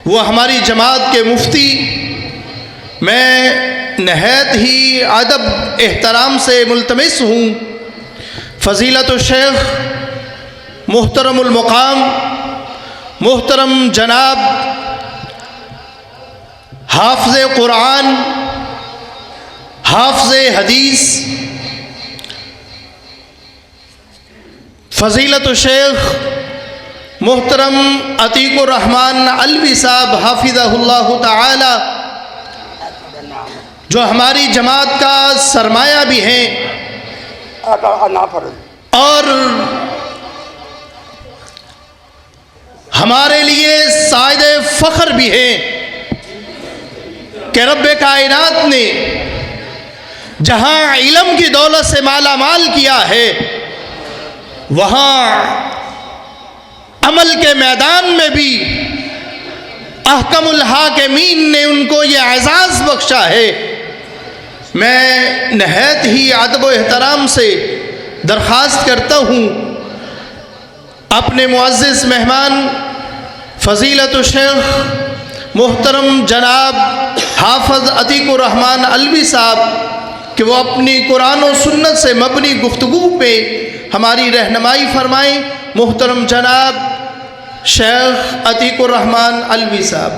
وہ ہماری جماعت کے مفتی، میں نہایت ہی ادب احترام سے ملتمس ہوں فضیلت الشیخ محترم المقام محترم جناب حافظ قرآن حافظ حدیث فضیلت الشیخ محترم عتیق الرحمن علوی صاحب حافظہ اللہ تعالی، جو ہماری جماعت کا سرمایہ بھی ہیں اور ہمارے لیے سائد فخر بھی ہیں کہ رب کائنات نے جہاں علم کی دولت سے مالا مال کیا ہے، وہاں عمل کے میدان میں بھی احکم الحاکمین نے ان کو یہ اعزاز بخشا ہے۔ میں نہایت ہی ادب و احترام سے درخواست کرتا ہوں اپنے معزز مہمان فضیلت الشیخ محترم جناب حافظ عتیق الرحمن علوی صاحب کہ وہ اپنی قرآن و سنت سے مبنی گفتگو پہ ہماری رہنمائی فرمائیں۔ محترم جناب شیخ عتیق الرحمن علوی صاحب۔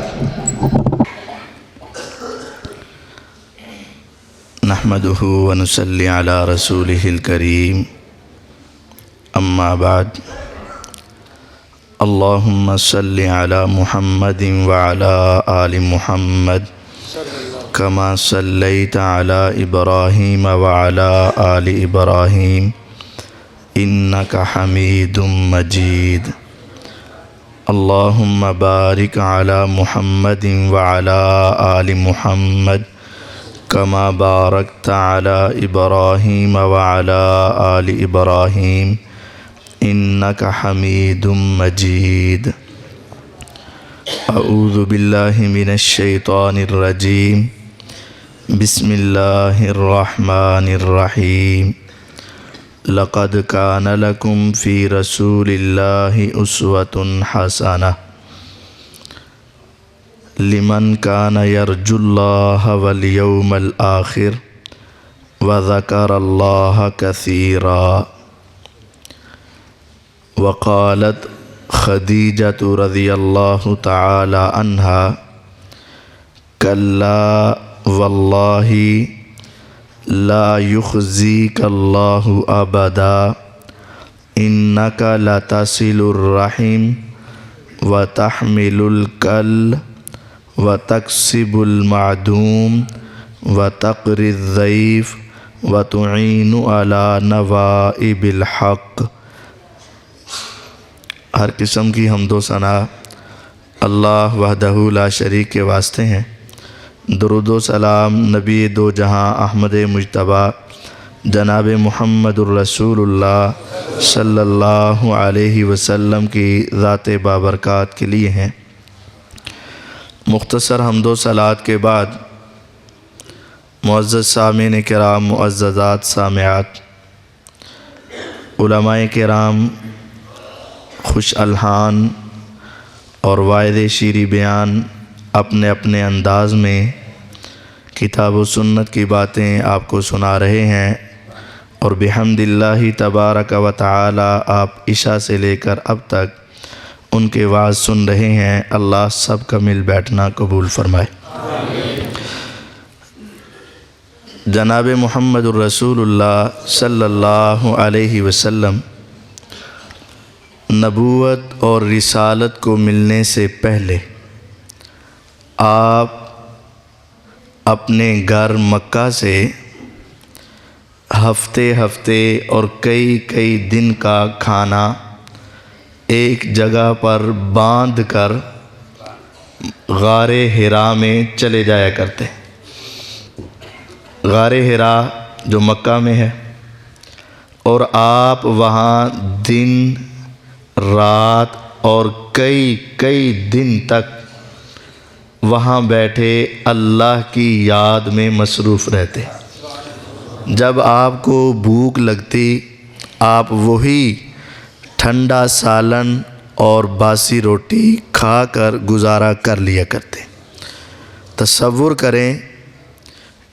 نحمده ونصلي على رسوله الكريم، اما بعد، اللهم صل على محمد وعلى آل محمد كما صليت على إبراهيم وعلى آل إبراهيم إنك حميد مجيد، اللهم بارك على محمد وعلى آل محمد كما باركت على إبراهيم وعلى آل إبراهيم إنك حميد مجيد۔ أعوذ بالله من الشيطان الرجيم، بسم الله الرحمن الرحيم، لقد كان لكم في رسول الله أسوة حسنة لمن كان يرجو الله واليوم الآخر وذكر الله كثيرا۔ وقالت خدیجة رضی اللہ تعالی عنہا، كلا والله لا يخزيك الله أبدا إنك لتصل الرحم وتحمل الكل وتكسب المعدوم وتقري الضيف وتعين على نوائب الحق۔ ہر قسم کی حمد و ثنا اللہ وحدہ لا شریک کے واسطے ہیں۔ درود و سلام نبی دو جہاں احمد مجتبیٰ جناب محمد الرسول اللہ صلی اللہ علیہ وسلم کی ذات بابرکات کے لیے ہیں۔ مختصر حمد و صلوات کے بعد معزز سامعین کرام، معززات سامعات، علماء کرام، خوش الحان اور واعظ شیریں بیان اپنے اپنے انداز میں کتاب و سنت کی باتیں آپ کو سنا رہے ہیں، اور بحمد اللہ تبارک و تعالی آپ عشاء سے لے کر اب تک ان کے وعظ سن رہے ہیں۔ اللہ سب کا مل بیٹھنا قبول فرمائے۔ جناب محمد الرسول اللہ صلی اللہ علیہ وسلم نبوت اور رسالت کو ملنے سے پہلے آپ اپنے گھر مکہ سے ہفتے ہفتے اور کئی دن کا کھانا ایک جگہ پر باندھ کر غار حرا میں چلے جایا کرتے۔ غار حرا جو مکہ میں ہے، اور آپ وہاں دن رات اور کئی دن تک وہاں بیٹھے اللہ کی یاد میں مصروف رہتے۔ جب آپ کو بھوک لگتی، آپ وہی ٹھنڈا سالن اور باسی روٹی کھا کر گزارا کر لیا کرتے۔ تصور کریں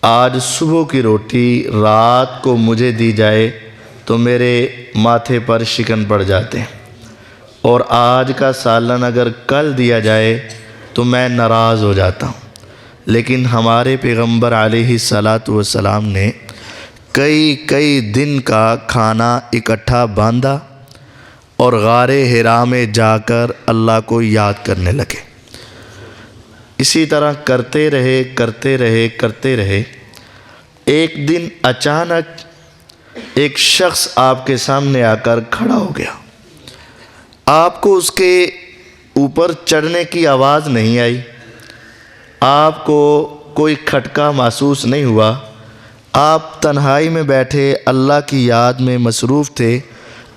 آج صبح کی روٹی رات کو مجھے دی جائے تو میرے ماتھے پر شکن پڑ جاتے ہیں، اور آج کا سالن اگر کل دیا جائے تو میں ناراض ہو جاتا ہوں۔ لیکن ہمارے پیغمبر علیہ الصلاۃ والسلام نے کئی دن کا کھانا اکٹھا باندھا اور غار حرا میں جا کر اللہ کو یاد کرنے لگے۔ اسی طرح کرتے رہے۔ ایک دن اچانک ایک شخص آپ کے سامنے آ کر کھڑا ہو گیا۔ آپ کو اس کے اوپر چڑھنے کی آواز نہیں آئی، آپ کو کوئی کھٹکا محسوس نہیں ہوا، آپ تنہائی میں بیٹھے اللہ کی یاد میں مصروف تھے۔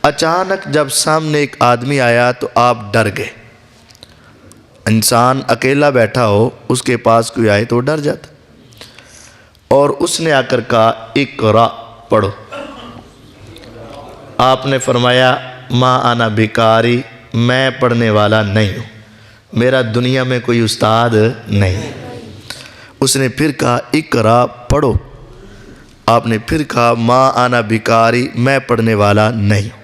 اچانک جب سامنے ایک آدمی آیا تو آپ ڈر گئے۔ انسان اکیلا بیٹھا ہو، اس کے پاس کوئی آئے تو ڈر جاتا، اور اس نے آ کر کہا اقرا، پڑھو۔ آپ نے فرمایا ما انا بکاری، میں پڑھنے والا نہیں ہوں، میرا دنیا میں کوئی استاد نہیں۔ اس نے پھر کہا اقرا، پڑھو۔ آپ نے پھر کہا ما انا بکاری، میں پڑھنے والا نہیں ہوں۔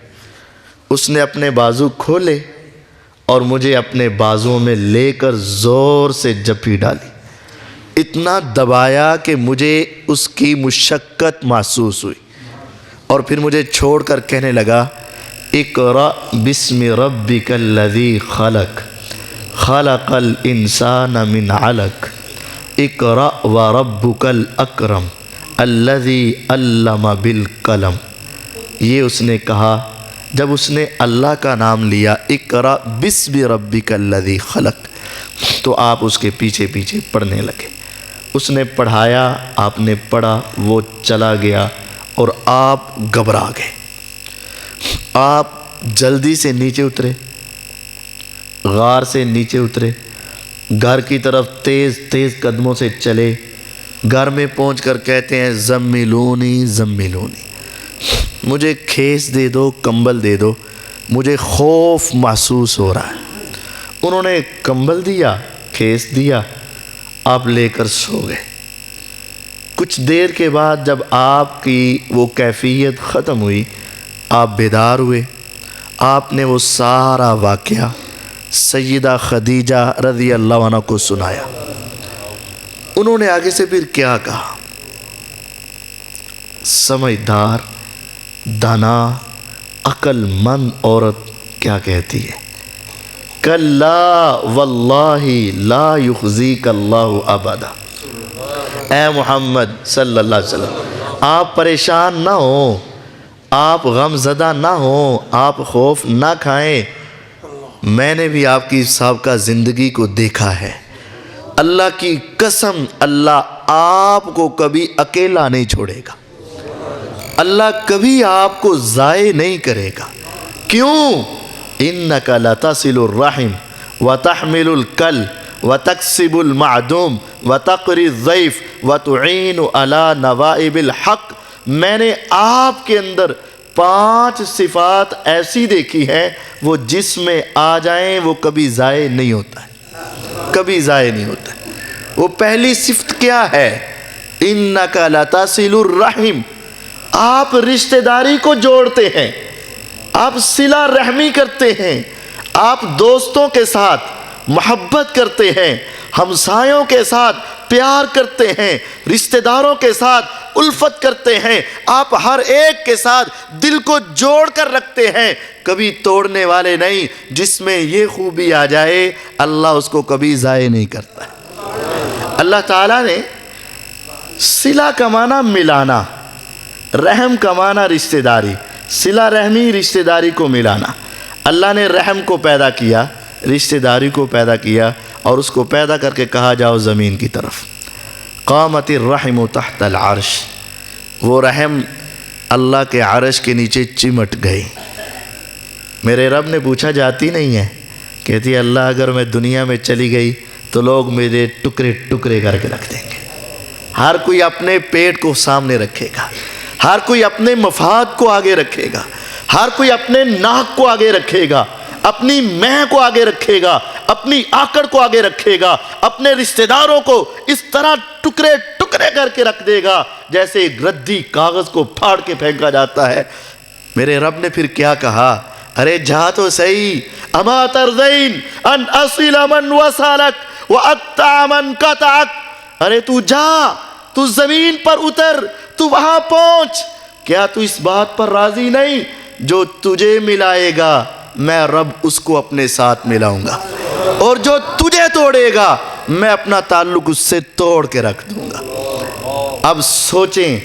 اس نے اپنے بازو کھولے اور مجھے اپنے بازوؤں میں لے کر زور سے جپھی ڈالی، اتنا دبایا کہ مجھے اس کی مشقت محسوس ہوئی، اور پھر مجھے چھوڑ کر کہنے لگا اقرأ بسم ربک الذی خلق خلق الانسان من علق اقرأ وربک الاکرم الذی علم بالقلم۔ یہ اس نے کہا جب اس نے اللہ کا نام لیا اقرأ بسم ربک الذی خلق، تو آپ اس کے پیچھے پڑھنے لگے۔ اس نے پڑھایا، آپ نے پڑھا، وہ چلا گیا اور آپ گھبرا گئے۔ آپ جلدی سے نیچے اترے، غار سے نیچے اترے، گھر کی طرف تیز قدموں سے چلے۔ گھر میں پہنچ کر کہتے ہیں زملونی زملونی، مجھے کھیس دے دو، کمبل دے دو، مجھے خوف محسوس ہو رہا ہے۔ انہوں نے کمبل دیا، کھیس دیا، آپ لے کر سو گئے۔ کچھ دیر کے بعد جب آپ کی وہ کیفیت ختم ہوئی، آپ بیدار ہوئے۔ آپ نے وہ سارا واقعہ سیدہ خدیجہ رضی اللہ عنہ کو سنایا۔ انہوں نے آگے سے پھر کیا کہا؟ سمجھدار، دانا، عقل مند عورت کیا کہتی ہے؟ کلا واللہ لا یخزیک اللہ ابدا۔ اے محمد صلی اللہ علیہ وسلم، آپ پریشان نہ ہوں، آپ غم زدہ نہ ہوں، آپ خوف نہ کھائیں۔ میں نے بھی آپ کی سابقہ زندگی کو دیکھا ہے، اللہ کی قسم اللہ آپ کو کبھی اکیلا نہیں چھوڑے گا، اللہ کبھی آپ کو ضائع نہیں کرے گا۔ کیوں؟ انک لتصل الرحم وتحمل الکل وتکسب المعدوم وتقری الضیف وتعین علی نوائب الحق۔ میں نے آپ کے اندر 5 صفات ایسی دیکھی ہیں، وہ جس میں آ جائیں وہ کبھی ضائع نہیں ہوتا ہے، کبھی ضائع نہیں ہوتا ہے۔ وہ پہلی صفت کیا ہے؟ انک لتصل الرحم، آپ رشتہ داری کو جوڑتے ہیں، آپ صلہ رحمی کرتے ہیں، آپ دوستوں کے ساتھ محبت کرتے ہیں، ہمسایوں کے ساتھ پیار کرتے ہیں، رشتہ داروں کے ساتھ الفت کرتے ہیں، آپ ہر ایک کے ساتھ دل کو جوڑ کر رکھتے ہیں، کبھی توڑنے والے نہیں۔ جس میں یہ خوبی آ جائے اللہ اس کو کبھی ضائع نہیں کرتا۔ اللہ تعالیٰ نے صلہ کا معنی ملانا، رحم کا معنی رشتہ داری، صلہ رحمی رشتہ داری کو ملانا۔ اللہ نے رحم کو پیدا کیا، رشتہ داری کو پیدا کیا، اور اس کو پیدا کر کے کہا جاؤ زمین کی طرف۔ قامت الرحم تحت العرش، وہ رحم اللہ کے عرش کے نیچے چمٹ گئی۔ میرے رب نے پوچھا جاتی نہیں ہے، کہتی اللہ اگر میں دنیا میں چلی گئی تو لوگ میرے ٹکڑے ٹکڑے کر کے رکھ دیں گے۔ ہر کوئی اپنے پیٹ کو سامنے رکھے گا، ہر کوئی اپنے مفاد کو آگے رکھے گا، ہر کوئی اپنے ناک کو آگے رکھے گا۔ اپنی مہ کو آگے رکھے گا، اپنی آکڑ کو آگے رکھے گا، اپنے رشتہ داروں کو اس طرح ٹکڑے ٹکڑے کر کے رکھ دے گا جیسے ایک ردی کاغذ کو پھاڑ کے پھینکا جاتا ہے۔ میرے رب نے پھر کیا کہا؟ ارے جا تو صحیح، اما ترضین ان اصل من وصلک واقطع من قطعک، ارے تو جا، تو زمین پر اتر، تو وہاں پہنچ، کیا تو اس بات پر راضی نہیں جو تجھے ملائے گا میں رب اس کو اپنے ساتھ ملاؤں گا، اور جو تجھے توڑے گا میں اپنا تعلق اس سے توڑ کے رکھ دوں گا۔ اب سوچیں،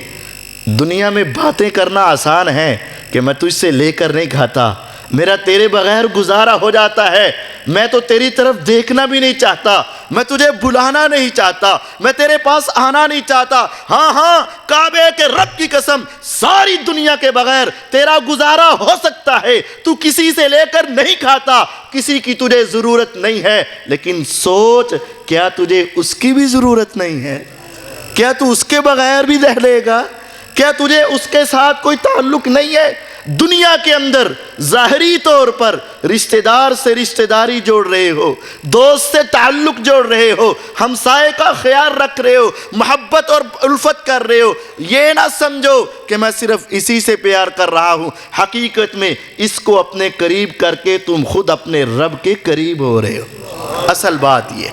دنیا میں باتیں کرنا آسان ہے کہ میں تجھ سے لے کر نہیں کھاتا، میرا تیرے بغیر گزارا ہو جاتا ہے، میں تو تیری طرف دیکھنا بھی نہیں چاہتا، میں تجھے بلانا نہیں چاہتا، میں تیرے پاس آنا نہیں چاہتا۔ ہاں ہاں، کعبے کے رب کی قسم، ساری دنیا کے بغیر تیرا گزارا ہو سکتا ہے، تو کسی سے لے کر نہیں کھاتا، کسی کی تجھے ضرورت نہیں ہے، لیکن سوچ، کیا تجھے اس کی بھی ضرورت نہیں ہے؟ کیا تو اس کے بغیر بھی رہ لے گا؟ کیا تجھے اس کے ساتھ کوئی تعلق نہیں ہے؟ دنیا کے اندر ظاہری طور پر رشتہ دار سے رشتہ داری جوڑ رہے ہو، دوست سے تعلق جوڑ رہے ہو، ہمسائے کا خیال رکھ رہے ہو، محبت اور الفت کر رہے ہو، یہ نہ سمجھو کہ میں صرف اسی سے پیار کر رہا ہوں، حقیقت میں اس کو اپنے قریب کر کے تم خود اپنے رب کے قریب ہو رہے ہو۔ اصل بات یہ،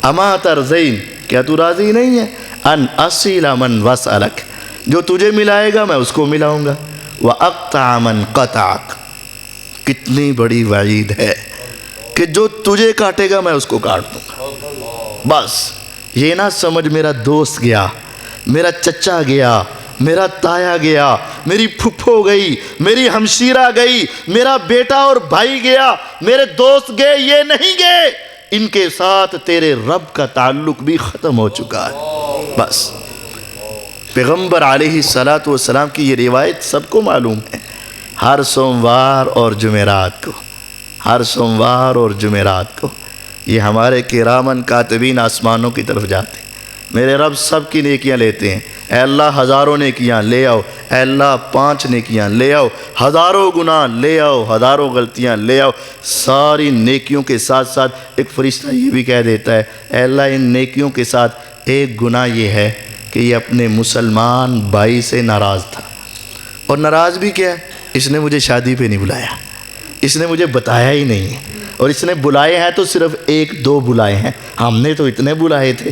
اما ترضین، کیا تو راضی نہیں ہے؟ ان اصل من وصلک، جو تجھے ملائے گا میں اس کو ملاؤں گا، وَأَقْطَعَ مَنْ قَطَعَكَ، کتنی بڑی وعید ہے کہ جو تجھے کاٹے گا میں اس کو کاٹ دوں گا۔ بس یہ نہ سمجھ میرا دوست گیا، میرا چچا گیا، میرا تایا گیا، میری پھپھو گئی، میری ہمشیرہ گئی، میرا بیٹا اور بھائی گیا، میرے دوست گئے، یہ نہیں گئے، ان کے ساتھ تیرے رب کا تعلق بھی ختم ہو چکا ہے۔ بس پیغمبر علیہ السلام کی یہ روایت سب کو معلوم ہے، ہر سوموار اور جمعرات کو، ہر سوموار اور جمعرات کو یہ ہمارے کرامن کاتبین آسمانوں کی طرف جاتے ہیں، میرے رب سب کی نیکیاں لیتے ہیں، اے اللہ ہزاروں نیکیاں لے آؤ، اے اللہ 5 نیکیاں لے آؤ، ہزاروں گناہ لے آؤ، ہزاروں غلطیاں لے آؤ، ساری نیکیوں کے ساتھ ساتھ ایک فرشتہ یہ بھی کہہ دیتا ہے، اے اللہ ان نیکیوں کے ساتھ ایک گناہ یہ ہے کہ یہ اپنے مسلمان بھائی سے ناراض تھا، اور ناراض بھی کیا، اس نے مجھے شادی پہ نہیں بلایا، اس نے مجھے بتایا ہی نہیں ہے، اور اس نے بلائے ہیں تو صرف 1-2 بلائے ہیں، ہم نے تو اتنے بلائے تھے،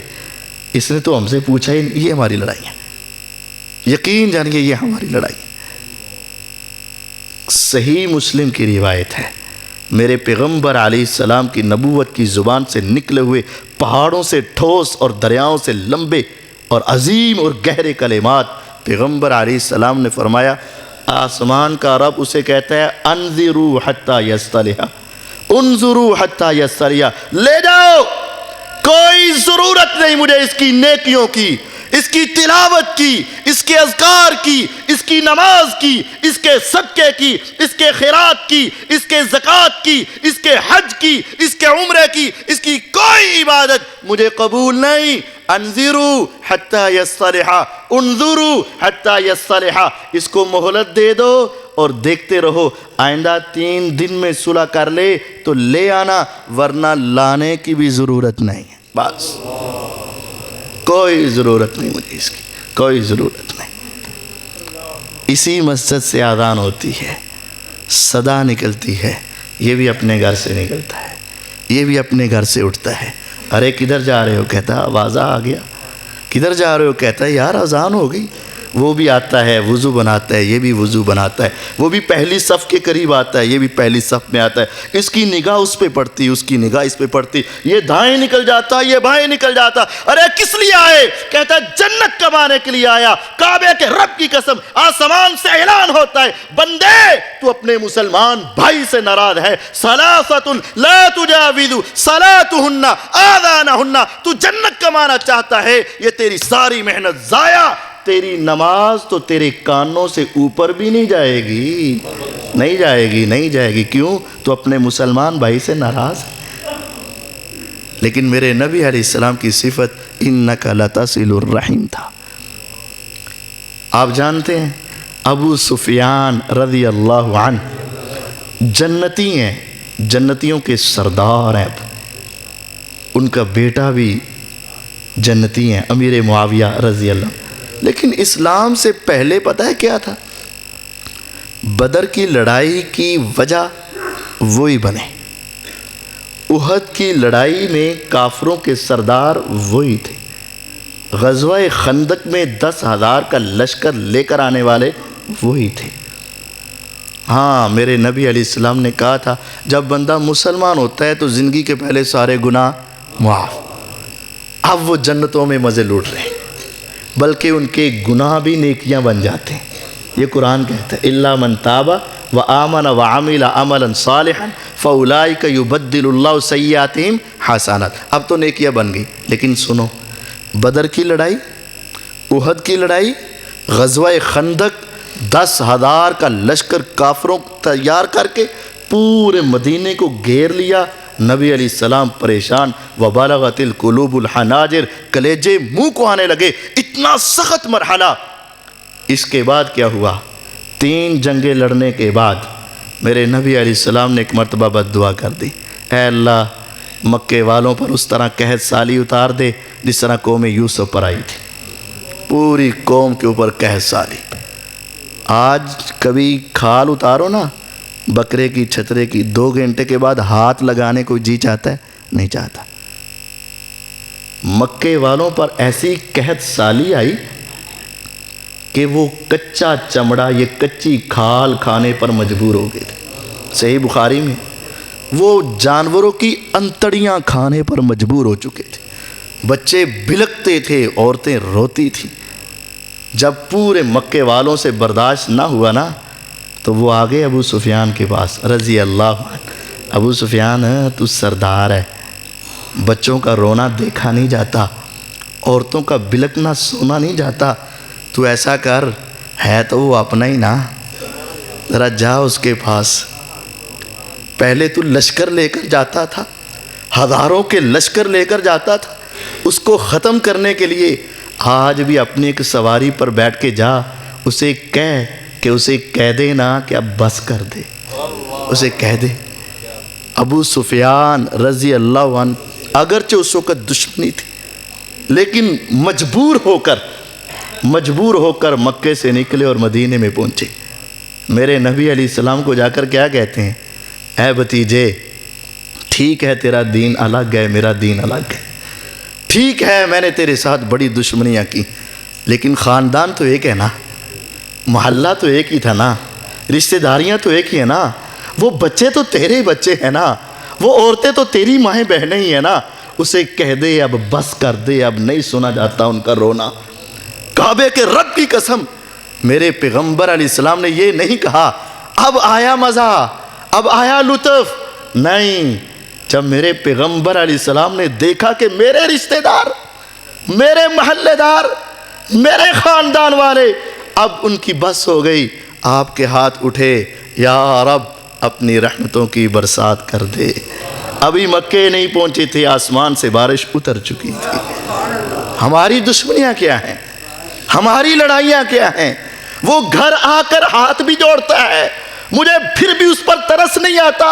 اس نے تو ہم سے پوچھا ہی نہیں۔ یہ ہماری لڑائی ہے، یقین جانیے یہ ہماری لڑائی ہے۔ صحیح مسلم کی روایت ہے، میرے پیغمبر علیہ السلام کی نبوت کی زبان سے نکلے ہوئے پہاڑوں سے ٹھوس اور دریاؤں سے لمبے اور عظیم اور گہرے کلمات، پیغمبر علیہ السلام نے فرمایا، آسمان کا رب اسے کہتا ہے انظروا حتی یصطلح، انظروا حتی یصطلح، لے جاؤ، کوئی ضرورت نہیں مجھے اس کی نیکیوں کی، اس کی تلاوت کی، اس کے اذکار کی، اس کی نماز کی، اس کے صدقے کی، اس کے خیرات کی، اس کے زکوٰۃ کی، اس کے حج کی، اس کے عمرے کی، اس کی کوئی عبادت مجھے قبول نہیں۔ انظروا حتی یصطلح، انظروا حتی یصطلح، اس کو مہلت دے دو اور دیکھتے رہو، آئندہ 3 دن میں صلح کر لے تو لے آنا، ورنہ لانے کی بھی ضرورت نہیں ہے، بس کوئی ضرورت نہیں مجھے اس کی، کوئی ضرورت نہیں۔ اسی مسجد سے اذان ہوتی ہے، صدا نکلتی ہے، یہ بھی اپنے گھر سے نکلتا ہے، یہ بھی اپنے گھر سے اٹھتا ہے، ارے کدھر جا رہے ہو؟ کہتا ہے آوازہ آ گیا۔ کدھر جا رہے ہو؟ کہتا ہے یار اذان ہو گئی۔ وہ بھی آتا ہے، وضو بناتا ہے، یہ بھی وضو بناتا ہے، وہ بھی پہلی صف کے قریب آتا ہے، یہ بھی پہلی صف میں آتا ہے، اس کی نگاہ اس پہ پڑتی، اس کی نگاہ اس پہ پڑتی، یہ دائیں نکل جاتا، یہ بائیں نکل جاتا، ارے کس لیے آئے؟ کہتا ہے جنت کمانے کے لیے آیا۔ کعبے کے رب کی قسم، آسمان سے اعلان ہوتا ہے، بندے تو اپنے مسلمان بھائی سے ناراض ہے، ثلاثۃ لا تجاوز صلاتهن آذانهن، تو جنت کمانا چاہتا ہے، یہ تیری ساری محنت ضائع، تیری نماز تو تیرے کانوں سے اوپر بھی نہیں جائے گی، نہیں جائے گی، نہیں جائے گی۔ کیوں؟ تو اپنے مسلمان بھائی سے ناراض ہے۔ لیکن میرے نبی علیہ السلام کی صفت انک لتصل الرحم تھا۔ آپ جانتے ہیں ابو سفیان رضی اللہ عنہ جنتی ہیں، جنتیوں کے سردار ہیں، ان کا بیٹا بھی جنتی ہیں، امیر معاویہ رضی اللہ۔ لیکن اسلام سے پہلے پتہ ہے کیا تھا؟ بدر کی لڑائی کی وجہ وہی بنے، احد کی لڑائی میں کافروں کے سردار وہی تھے، غزوہ خندق میں 10,000 کا لشکر لے کر آنے والے وہی تھے۔ ہاں، میرے نبی علیہ السلام نے کہا تھا جب بندہ مسلمان ہوتا ہے تو زندگی کے پہلے سارے گناہ معاف۔ اب وہ جنتوں میں مزے لوٹ رہے ہیں، بلکہ ان کے گناہ بھی نیکیاں بن جاتے ہیں۔ یہ قرآن کہتا ہے الا من تاب وآمن وعمل عملا صالحا فاولئک یبدل اللہ سیئاتہم حسنات۔ اب تو نیکیاں بن گئی، لیکن سنو، بدر کی لڑائی، احد کی لڑائی، غزوہ خندق، 10,000 کا لشکر کافروں تیار کر کے پورے مدینے کو گھیر لیا۔ نبی علیہ السلام پریشان، وبلغت القلوب الحناجر، کلیجے منہ کو آنے لگے، اتنا سخت مرحلہ۔ اس کے بعد کیا ہوا؟ 3 جنگیں لڑنے کے بعد میرے نبی علیہ السلام نے ایک مرتبہ بد دعا کر دی، اے اللہ مکے والوں پر اس طرح قحط سالی اتار دے جس طرح قوم یوسف پر آئی تھی، پوری قوم کے اوپر قحط سالی۔ آج کبھی کھال اتارو نا بکرے کی چھترے کی، 2 گھنٹے کے بعد ہاتھ لگانے کو جی چاہتا ہے؟ نہیں چاہتا۔ مکے والوں پر ایسی قحط سالی آئی کہ وہ کچا چمڑا، یہ کچی کھال کھانے پر مجبور ہو گئے تھے۔ صحیح بخاری میں وہ جانوروں کی انتڑیاں کھانے پر مجبور ہو چکے تھے، بچے بلکتے تھے، عورتیں روتی تھیں۔ جب پورے مکے والوں سے برداشت نہ ہوا نا تو وہ آگے ابو سفیان کے پاس رضی اللہ عنہ۔ ابو سفیان تو سردار ہے، بچوں کا رونا دیکھا نہیں جاتا، عورتوں کا بلکنا سونا نہیں جاتا، تو ایسا کر، ہے تو وہ اپنا ہی نا، ذرا جا اس کے پاس۔ پہلے تو لشکر لے کر جاتا تھا، ہزاروں کے لشکر لے کر جاتا تھا اس کو ختم کرنے کے لیے، آج بھی اپنی ایک سواری پر بیٹھ کے جا، اسے کہہ کہ اسے کہہ دے نا کہ اب بس کر دے، اسے کہہ دے۔ ابو سفیان رضی اللہ عنہ اگرچہ اس وقت دشمنی تھی، لیکن مجبور ہو کر مکے سے نکلے اور مدینے میں پہنچے۔ میرے نبی علیہ السلام کو جا کر کیا کہتے ہیں؟ اے بھتیجے، ٹھیک ہے تیرا دین الگ ہے، میرا دین الگ ہے، ٹھیک ہے میں نے تیرے ساتھ بڑی دشمنیاں کی، لیکن خاندان تو ایک ہے نا، محلہ تو ایک ہی تھا نا، رشتہ داریاں تو ایک ہی ہیں نا، وہ بچے تو تیرے بچے ہیں نا، وہ عورتیں تو تیری مائیں بہنیں ہی ہیں نا، اسے کہہ دے اب بس کر دے، اب نہیں سنا جاتا ان کا رونا۔ کعبے کے رب کی قسم، میرے پیغمبر علیہ السلام نے یہ نہیں کہا اب آیا مزہ، اب آیا لطف، نہیں۔ جب میرے پیغمبر علیہ السلام نے دیکھا کہ میرے رشتہ دار، میرے محلے دار، میرے خاندان والے، اب ان کی بس ہو گئی، آپ کے ہاتھ اٹھے، یا رب اپنی رحمتوں کی برسات کر دے۔ ابھی مکے نہیں پہنچے تھے، آسمان سے بارش اتر چکی تھی۔ ہماری دشمنیاں کیا ہیں؟ ہماری لڑائیاں کیا ہیں؟ وہ گھر آ کر ہاتھ بھی جوڑتا ہے، مجھے پھر بھی اس پر ترس نہیں آتا،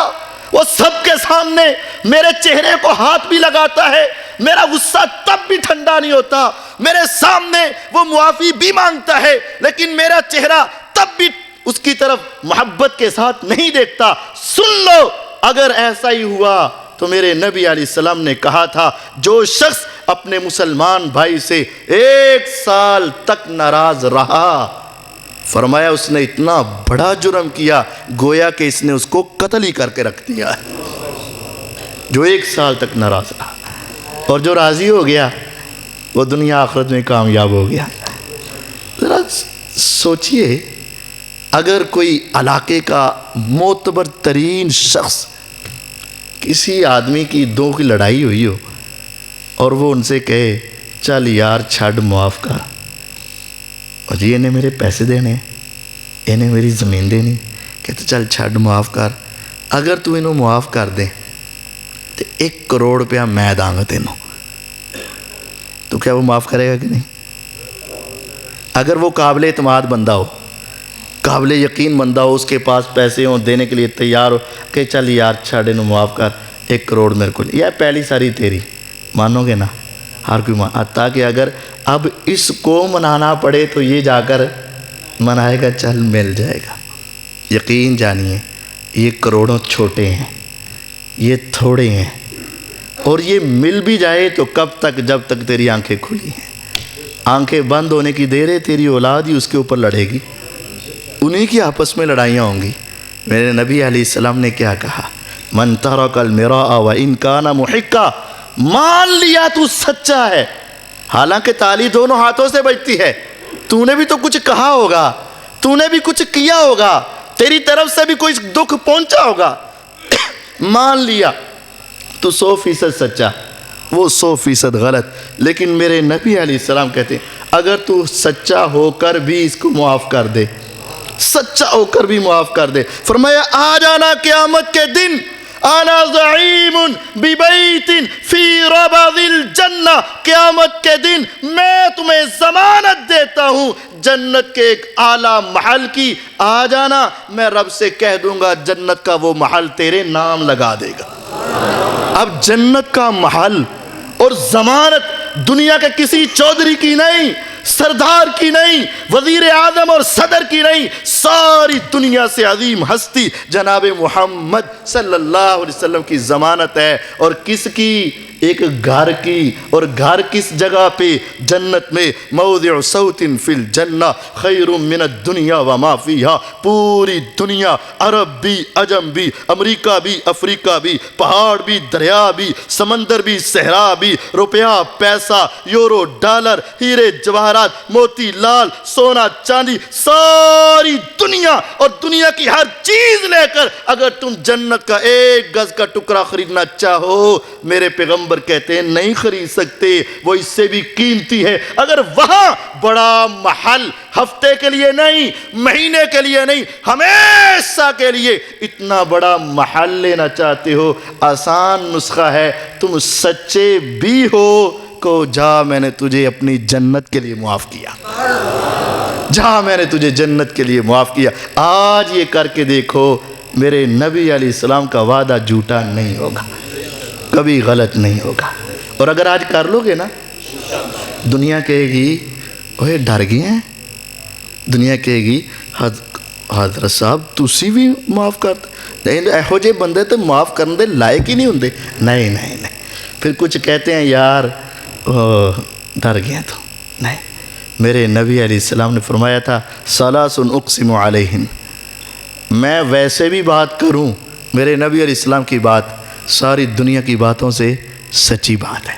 وہ سب کے سامنے میرے چہرے کو ہاتھ بھی لگاتا ہے، میرا غصہ تب بھی ٹھنڈا نہیں ہوتا، میرے سامنے وہ معافی بھی مانگتا ہے، لیکن میرا چہرہ تب بھی اس کی طرف محبت کے ساتھ نہیں دیکھتا۔ سن لو، اگر ایسا ہی ہوا تو میرے نبی علیہ السلام نے کہا تھا جو شخص اپنے مسلمان بھائی سے 1 سال تک ناراض رہا، فرمایا اس نے اتنا بڑا جرم کیا گویا کہ اس نے اس کو قتل ہی کر کے رکھ دیا ہے۔ جو 1 سال تک ناراض رہا، اور جو راضی ہو گیا وہ دنیا آخرت میں کامیاب ہو گیا۔ ذرا سوچئے، اگر کوئی علاقے کا معتبر ترین شخص، کسی آدمی کی 2 کی لڑائی ہوئی ہو اور وہ ان سے کہے چل یار چھڑ معاف کر، اور جی انہیں میرے پیسے دینے، انہیں میری زمین دینی، کہتے چل چھڑ معاف کر، اگر تو انہوں معاف کر دیں تو 1 کروڑ روپیہ میں داں گا تینوں، تو کیا وہ معاف کرے گا کہ نہیں؟ اگر وہ قابل اعتماد بندہ ہو، قابل یقین بندہ ہو، اس کے پاس پیسے ہوں، دینے کے لیے تیار ہو کہ چل یار چھاڑے نو معاف کر، 1 کروڑ میرے کو یہ پہلی ساری تیری، مانو گے نا؟ ہر کوئی تاکہ اگر اب اس کو منانا پڑے تو یہ جا کر منائے گا، چل مل جائے گا۔ یقین جانیے یہ کروڑوں چھوٹے ہیں، یہ تھوڑے ہیں، اور یہ مل بھی جائے تو کب تک؟ جب تک تیری آنکھیں کھلی ہیں۔ آنکھیں بند ہونے کی دیر ہے، تیری اولاد ہی اس کے اوپر لڑے گی، انہی کی آپس میں لڑائیاں ہوں گی۔ میرے نبی علیہ السلام نے کیا کہا؟ من ترک المراء وان کان محقا، مان لیا تو سچا ہے، حالانکہ تالی دونوں ہاتھوں سے بجتی ہے، تو نے بھی تو کچھ کہا ہوگا، تو نے بھی کچھ کیا ہوگا، تیری طرف سے بھی کوئی دکھ پہنچا ہوگا، مان لیا تو 100% سچا، وہ 100% غلط۔ لیکن میرے نبی علیہ السلام کہتے ہیں اگر تو سچا ہو کر بھی اس کو معاف کر دے، سچا ہو کر بھی معاف کر دے، فرمایا آ جانا قیامت کے دن، انا زعیم ببیت فی ربض الجنہ، قیامت کے دن میں تمہیں ضمانت دیتا ہوں جنت کے ایک اعلیٰ محل کی، آ جانا، میں رب سے کہہ دوں گا جنت کا وہ محل تیرے نام لگا دے گا۔ اب جنت کا محل اور ضمانت دنیا کے کسی چودھری کی نہیں، سردار کی نہیں، وزیر اعظم اور صدر کی نہیں، ساری دنیا سے عظیم ہستی جناب محمد صلی اللہ علیہ وسلم کی ضمانت ہے۔ اور کس کی؟ ایک گھر کی، اور گھر کس جگہ پہ؟ جنت میں، موضع صوت فی الجنہ خیر من الدنیا وما فیہا، پوری دنیا، عرب بھی، عجم بھی، امریکہ بھی، افریقہ بھی، پہاڑ بھی، دریا بھی، سمندر بھی، صحرا بھی، روپیہ، پیسہ، یورو، ڈالر، ہیرے جواہرات، موتی لال، سونا چاندی، ساری دنیا اور دنیا کی ہر چیز لے کر اگر تم جنت کا 1 گز کا ٹکڑا خریدنا چاہو، میرے پیغمبر کہتے ہیں نہیں خرید سکتے، وہ اس سے بھی قیمتی ہے۔ اگر وہاں بڑا محل ہفتے کے لیے نہیں، مہینے کے لیے نہیں، ہمیشہ کے لیے اتنا بڑا محل لینا چاہتے ہو، آسان نسخہ ہے، تم سچے بھی ہو کو جا میں نے تجھے اپنی جنت کے لیے معاف کیا، جا میں نے تجھے جنت کے لیے معاف کیا۔ آج یہ کر کے دیکھو، میرے نبی علیہ السلام کا وعدہ جھوٹا نہیں ہوگا، کبھی غلط نہیں ہوگا۔ اور اگر آج کر لو گے نا، دنیا کہے گی اوہ ڈر گئے ہیں، دنیا کہے گی حضرت صاحب تسی بھی معاف کرتے، ایہو جے بندے تو معاف کرنے دے لائق ہی نہیں ہوندے۔ نہیں نہیں نہیں، پھر کچھ کہتے ہیں یار ڈر گئے تو نہیں۔ میرے نبی علیہ السلام نے فرمایا تھا ثلاث اقسم علیہن، میں ویسے بھی بات کروں، میرے نبی علیہ السلام کی بات ساری دنیا کی باتوں سے سچی بات ہے،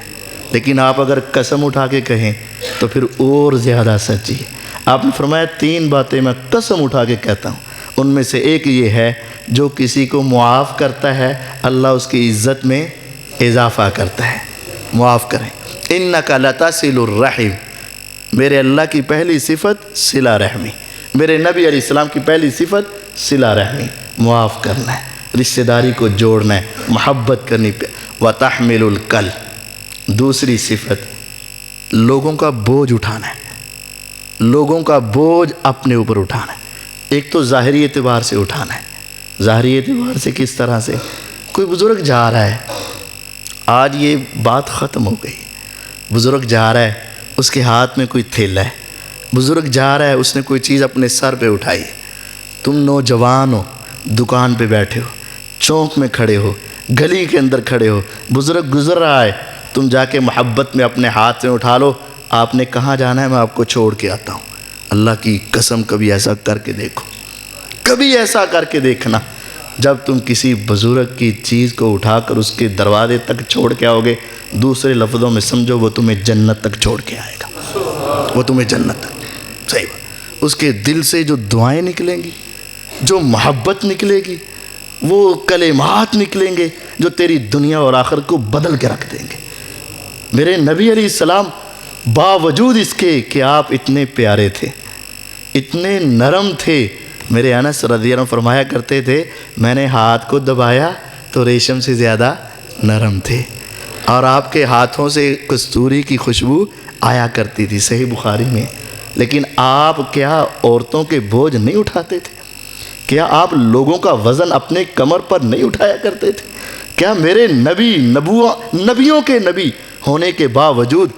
لیکن آپ اگر قسم اٹھا کے کہیں تو پھر اور زیادہ سچی ہے۔ آپ نے فرمایا 3 باتیں میں قسم اٹھا کے کہتا ہوں، ان میں سے ایک یہ ہے جو کسی کو معاف کرتا ہے اللہ اس کی عزت میں اضافہ کرتا ہے، معاف کریں۔ انک لتصل الرحم، میرے اللہ کی پہلی صفت صلہ رحمی، میرے نبی علیہ السلام کی پہلی صفت صلہ رحمی، معاف کرنا ہے، رشتہ داری کو جوڑنا ہے، محبت کرنی پہ۔ وتحمل الکل، دوسری صفت لوگوں کا بوجھ اٹھانا ہے، لوگوں کا بوجھ اپنے اوپر اٹھانا ہے۔ ایک تو ظاہری اعتبار سے اٹھانا ہے، ظاہری اعتبار سے کس طرح سے؟ کوئی بزرگ جا رہا ہے، آج یہ بات ختم ہو گئی، بزرگ جا رہا ہے، اس کے ہاتھ میں کوئی تھیلا ہے، بزرگ جا رہا ہے، اس نے کوئی چیز اپنے سر پہ اٹھائی، تم نوجوان ہو، دکان پہ بیٹھے ہو، چوک میں کھڑے ہو، گلی کے اندر کھڑے ہو، بزرگ گزر رہا ہے، تم جا کے محبت میں اپنے ہاتھ میں اٹھا لو، آپ نے کہاں جانا ہے میں آپ کو چھوڑ کے آتا ہوں۔ اللہ کی قسم کبھی ایسا کر کے دیکھو، کبھی ایسا کر کے دیکھنا، جب تم کسی بزرگ کی چیز کو اٹھا کر اس کے دروازے تک چھوڑ کے آؤ گے، دوسرے لفظوں میں سمجھو وہ تمہیں جنت تک چھوڑ کے آئے گا، وہ تمہیں جنت تک، صحیح بات۔ اس کے دل سے جو دعائیں نکلیں گی، جو محبت نکلے گی، وہ کلمات نکلیں گے جو تیری دنیا اور آخرت کو بدل کے رکھ دیں گے۔ میرے نبی علیہ السلام باوجود اس کے کہ آپ اتنے پیارے تھے، اتنے نرم تھے، میرے انس رضی اللہ عنہ فرمایا کرتے تھے میں نے ہاتھ کو دبایا تو ریشم سے زیادہ نرم تھے، اور آپ کے ہاتھوں سے کستوری کی خوشبو آیا کرتی تھی۔ صحیح بخاری میں لیکن آپ کیا عورتوں کے بوجھ نہیں اٹھاتے تھے؟ کیا آپ لوگوں کا وزن اپنے کمر پر نہیں اٹھایا کرتے تھے؟ کیا میرے نبی نبیوں کے نبی ہونے کے باوجود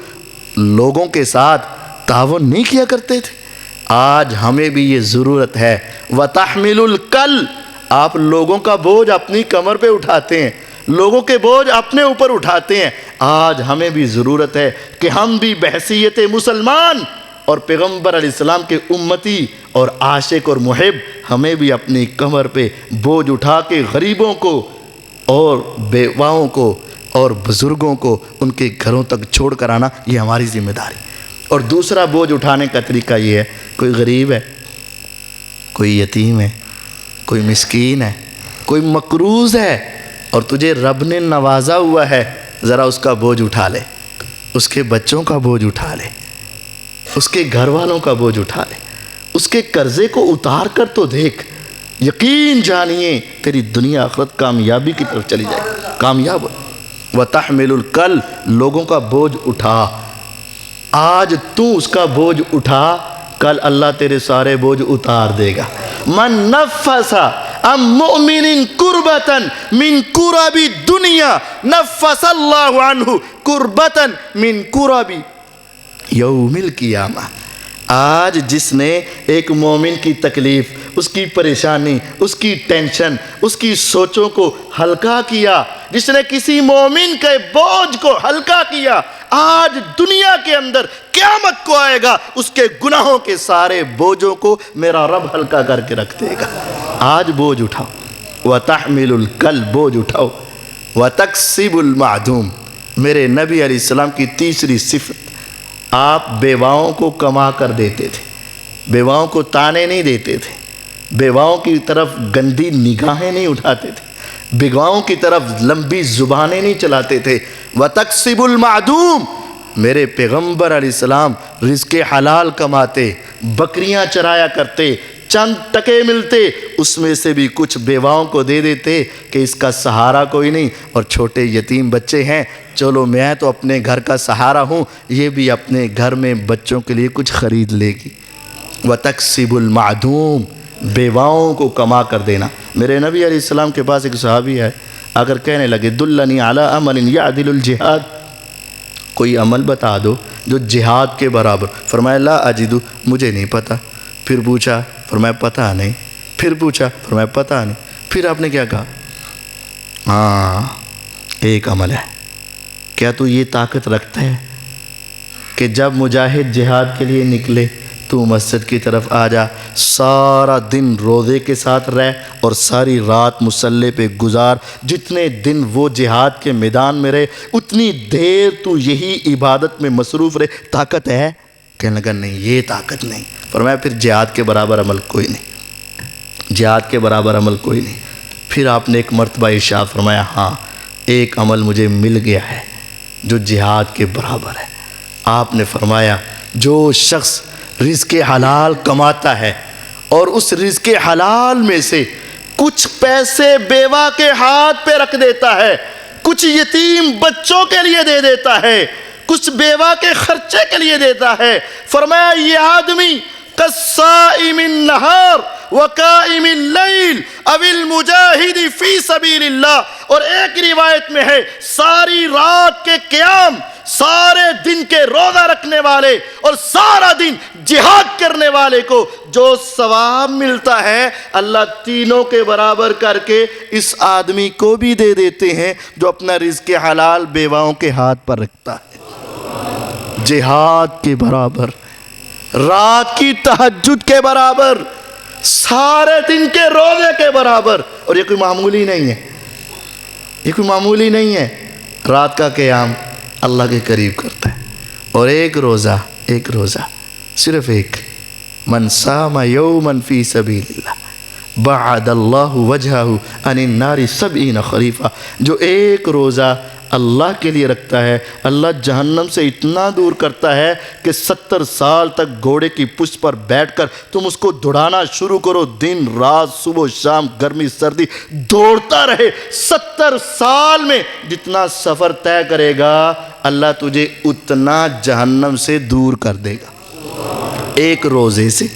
لوگوں کے ساتھ تعاون نہیں کیا کرتے تھے؟ آج ہمیں بھی یہ ضرورت ہے۔ وَتَحْمِلُ الْكَلْ، آپ لوگوں کا بوجھ اپنی کمر پہ اٹھاتے ہیں، لوگوں کے بوجھ اپنے اوپر اٹھاتے ہیں۔ آج ہمیں بھی ضرورت ہے کہ ہم بھی بحیثیت مسلمان اور پیغمبر علیہ السلام کے امتی اور عاشق اور محب، ہمیں بھی اپنی کمر پہ بوجھ اٹھا کے غریبوں کو اور بیواؤں کو اور بزرگوں کو ان کے گھروں تک چھوڑ کر آنا، یہ ہماری ذمہ داری۔ اور دوسرا بوجھ اٹھانے کا طریقہ یہ ہے، کوئی غریب ہے، کوئی یتیم ہے، کوئی مسکین ہے، کوئی مقروض ہے اور تجھے رب نے نوازا ہوا ہے، ذرا اس کا بوجھ اٹھا لے، اس کے بچوں کا بوجھ اٹھا لے، اس کے گھر والوں کا بوجھ اٹھا لے، اس کے قرضے کو اتار کر تو دیکھ، یقین جانیے تیری دنیا آخرت کامیابی کی طرف چلی جائے گی، کامیاب ہو۔ وَتَحْمِلُ الْكَلْ، لوگوں کا بوجھ اٹھا۔ آج تو اس کا بوجھ اٹھا، کل اللہ تیرے سارے بوجھ اتار دے گا۔ مَن نَفَّسَ عَن مُؤْمِنٍ كُرْبَةً مِن كُرَبِ الدُّنْيَا نَفَّسَ اللَّهُ عَنْهُ كُرْبَةً مِن كُرَبِ یوم القیامہ۔ آج جس نے ایک مومن کی تکلیف، اس کی پریشانی، اس کی ٹینشن، اس کی سوچوں کو ہلکا کیا، جس نے کسی مومن کے بوجھ کو ہلکا کیا، آج دنیا کے اندر قیامت کو آئے گا، اس کے گناہوں کے سارے بوجھوں کو میرا رب ہلکا کر کے رکھ دے گا۔ آج بوجھ اٹھاؤ۔ وَتَحْمِلُ الْكَلْ، بوجھ اٹھاؤ۔ وَتَكْسِبُ الْمَعْدُومِ، میرے نبی علیہ السلام کی تیسری صفت، آپ بیواؤں کو کما کر دیتے تھے، بیواؤں کو تانے نہیں دیتے تھے، بیواؤں کی طرف گندی نگاہیں نہیں اٹھاتے تھے، بیواؤں کی طرف لمبی زبانیں نہیں چلاتے تھے۔ وَتَكْسِبُ الْمَعْدُومِ، میرے پیغمبر علیہ السلام رزق حلال کماتے، بکریاں چرایا کرتے، چند ٹکے ملتے اس میں سے بھی کچھ بیواؤں کو دے دیتے کہ اس کا سہارا کوئی نہیں، اور چھوٹے یتیم بچے ہیں، چلو میں تو اپنے گھر کا سہارا ہوں، یہ بھی اپنے گھر میں بچوں کے لیے کچھ خرید لے گی۔ وَتَكْسِبُ الْمَعْدُومِ، بیواؤں کو کما کر دینا۔ میرے نبی علیہ السلام کے پاس ایک صحابی ہے، اگر کہنے لگے دلنی علی عمل یعدل الجہاد، کوئی عمل بتا دو جو جہاد کے برابر، فرمایا لا اجدو، مجھے نہیں پتہ۔ پھر پوچھا، فرمایا پتہ نہیں۔ پھر پوچھا، فرمایا پتہ نہیں۔ پھر آپ نے کیا کہا؟ ہاں ایک عمل ہے، کیا تو یہ طاقت رکھتا ہے کہ جب مجاہد جہاد کے لیے نکلے تو مسجد کی طرف آ جا، سارا دن روزے کے ساتھ رہ اور ساری رات مصلی پہ گزار، جتنے دن وہ جہاد کے میدان میں رہے اتنی دیر تو یہی عبادت میں مصروف رہے، طاقت ہے؟ کہنے لگا نہیں، یہ طاقت نہیں۔ فرمایا پھر جہاد کے برابر عمل کوئی نہیں، جہاد کے برابر عمل کوئی نہیں۔ پھر آپ نے ایک مرتبہ ارشاد فرمایا ہاں ایک عمل مجھے مل گیا ہے جو جہاد کے برابر ہے۔ آپ نے فرمایا جو شخص رزق حلال کماتا ہے اور اس رزق حلال میں سے کچھ پیسے بیوہ کے ہاتھ پہ رکھ دیتا ہے، کچھ یتیم بچوں کے لیے دے دیتا ہے، کچھ بیوہ کے خرچے کے لیے دیتا ہے، فرمایا یہ آدمی کالصائم النہار وقائم اللیل او المجاہد فی سبیل اللہ، اور ایک روایت میں ہے ساری رات کے قیام، سارے دن کے روزہ رکھنے والے اور سارا دن جہاد کرنے والے کو جو ثواب ملتا ہے اللہ تینوں کے برابر کر کے اس آدمی کو بھی دے دیتے ہیں جو اپنا رزق حلال بیواؤں کے ہاتھ پر رکھتا ہے۔ جہاد کے برابر، رات کی تہجد کے برابر، سارے دن کے روزے کے برابر۔ اور یہ کوئی معمولی نہیں ہے، یہ کوئی معمولی نہیں ہے۔ رات کا قیام اللہ کے قریب کرتا ہے، اور ایک روزہ صرف ایک، من صام یوما فی سبیل اللہ بعد اللہ وجہہ عن النار 70 خریفہ، جو ایک روزہ اللہ کے لیے رکھتا ہے اللہ جہنم سے اتنا دور کرتا ہے کہ 70 سال تک گھوڑے کی پشت پر بیٹھ کر تم اس کو دوڑانا شروع کرو، دن رات صبح شام گرمی سردی دوڑتا رہے، 70 سال میں جتنا سفر طے کرے گا اللہ تجھے اتنا جہنم سے دور کر دے گا۔ ایک روزے سے.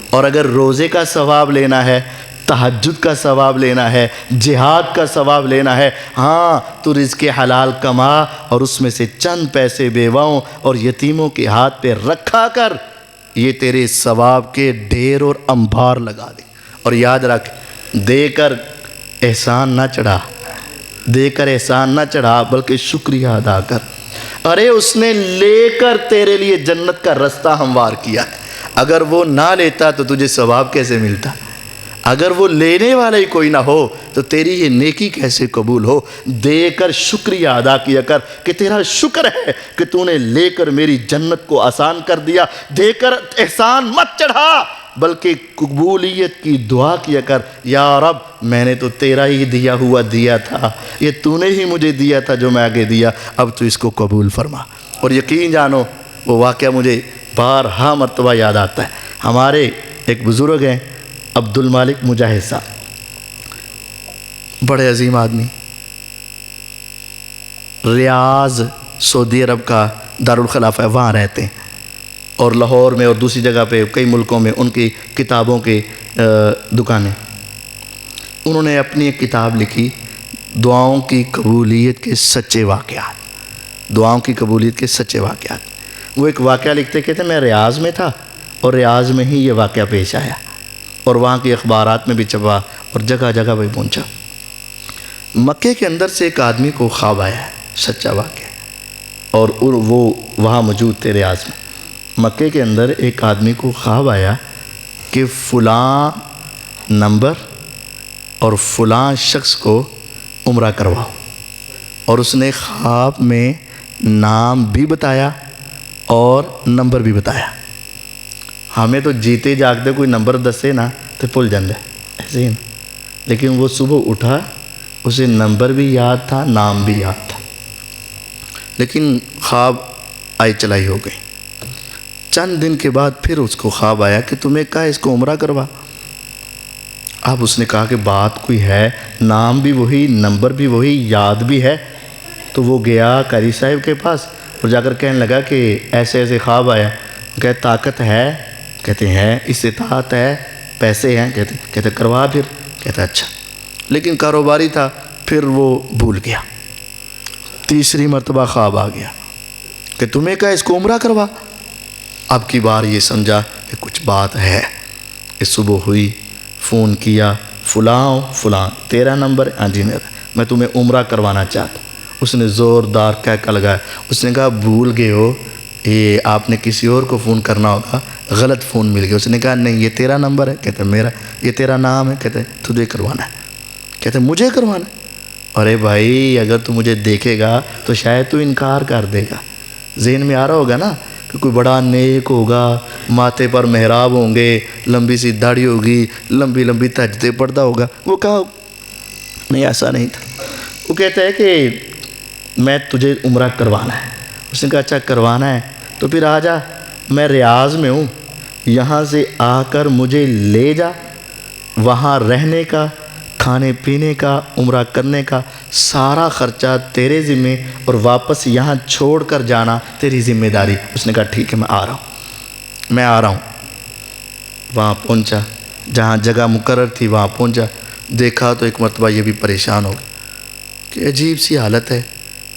اور اگر روزے کا ثواب لینا ہے، تہجد کا ثواب لینا ہے، جہاد کا ثواب لینا ہے، ہاں تو رزق حلال کما اور اس میں سے چند پیسے بیواؤں اور یتیموں کے ہاتھ پہ رکھا کر، یہ تیرے ثواب کے ڈھیر اور انبار لگا دے. اور یاد رکھ، دے کر احسان نہ چڑھا، دے کر احسان نہ چڑھا بلکہ شکریہ ادا کر. ارے اس نے لے کر تیرے لیے جنت کا رستہ ہموار کیا ہے، اگر وہ نہ لیتا تو تجھے ثواب کیسے ملتا؟ اگر وہ لینے والا ہی کوئی نہ ہو تو تیری یہ نیکی کیسے قبول ہو؟ دے کر شکریہ ادا کیا کر کہ تیرا شکر ہے کہ تو نے لے کر میری جنت کو آسان کر دیا. دے کر احسان مت چڑھا بلکہ قبولیت کی دعا کیا کر، یا رب میں نے تو تیرا ہی دیا ہوا دیا تھا، یہ تو نے ہی مجھے دیا تھا جو میں آگے دیا، اب تو اس کو قبول فرما. اور یقین جانو وہ واقعہ مجھے بارہا مرتبہ یاد آتا ہے. ہمارے ایک بزرگ ہیں عبد المالک مجاہد صاحب، بڑے عظیم آدمی، ریاض سعودی عرب کا دارالخلافہ ہے، وہاں رہتے ہیں. اور لاہور میں اور دوسری جگہ پہ کئی ملکوں میں ان کی کتابوں کے دکانیں. انہوں نے اپنی ایک کتاب لکھی، دعاؤں کی قبولیت کے سچے واقعات، دعاؤں کی قبولیت کے سچے واقعات. وہ ایک واقعہ لکھتے کہتے میں ریاض میں تھا اور ریاض میں ہی یہ واقعہ پیش آیا اور وہاں کی اخبارات میں بھی چھپا اور جگہ جگہ پہ پہنچا. مکے کے اندر سے ایک آدمی کو خواب آیا ہے، سچا واقعہ، اور وہ وہاں موجود تھے ریاض میں. مکے کے اندر ایک آدمی کو خواب آیا کہ فلاں نمبر اور فلاں شخص کو عمرہ کرواؤ، اور اس نے خواب میں نام بھی بتایا اور نمبر بھی بتایا. ہمیں تو جیتے جاگتے کوئی نمبر دسے نا تو بھول جاندے ایسے ہی نا، لیکن وہ صبح اٹھا اسے نمبر بھی یاد تھا، نام بھی یاد تھا، لیکن خواب آئی چلائی ہو گئی. چند دن کے بعد پھر اس کو خواب آیا کہ تمہیں کہا اس کو عمرہ کروا. اب اس نے کہا کہ بات کوئی ہے، نام بھی وہی، نمبر بھی وہی، یاد بھی ہے. تو وہ گیا قاری صاحب کے پاس اور جا کر کہنے لگا کہ ایسے ایسے خواب آیا. کہتے طاقت ہے؟ کہتے ہیں. استطاعت ہے؟ پیسے ہیں؟ کہتے کروا پھر. کہتے اچھا. لیکن کاروباری تھا، پھر وہ بھول گیا. تیسری مرتبہ خواب آ گیا کہ تمہیں کہا اس کو عمرہ کروا. اب کی بار یہ سمجھا کہ کچھ بات ہے. اس صبح ہوئی، فون کیا، فلاں تیرا نمبر؟ ہاں جی میرا، میں تمہیں عمرہ کروانا چاہتا. اس نے زوردار کہہ لگایا. اس نے کہا بھول گئے ہو، یہ آپ نے کسی اور کو فون کرنا ہوگا، غلط فون مل گیا. اس نے کہا نہیں یہ تیرا نمبر ہے. کہتے میرا. یہ تیرا نام ہے؟ کہتے تجھے کروانا ہے. کہتے مجھے کروانا ہے؟ ارے بھائی اگر تو مجھے دیکھے گا تو شاید تو انکار کر دے گا. ذہن میں آ رہا ہوگا نا کہ کوئی بڑا نیک ہوگا، ماتھے پر محراب ہوں گے، لمبی سی داڑھی ہوگی، لمبی لمبی تہجدیں پڑھتا ہوگا. وہ کہا نہیں ایسا نہیں تھا. وہ کہتا ہے کہ میں تجھے عمرہ کروانا ہے. اس نے کہا اچھا کروانا ہے تو پھر آ جا، میں ریاض میں ہوں، یہاں سے آ کر مجھے لے جا، وہاں رہنے کا، کھانے پینے کا، عمرہ کرنے کا سارا خرچہ تیرے ذمہ، اور واپس یہاں چھوڑ کر جانا تیری ذمہ داری. اس نے کہا ٹھیک ہے میں آ رہا ہوں. وہاں پہنچا، جہاں جگہ مقرر تھی وہاں پہنچا. دیکھا تو ایک مرتبہ یہ بھی پریشان ہو گیا کہ عجیب سی حالت ہے،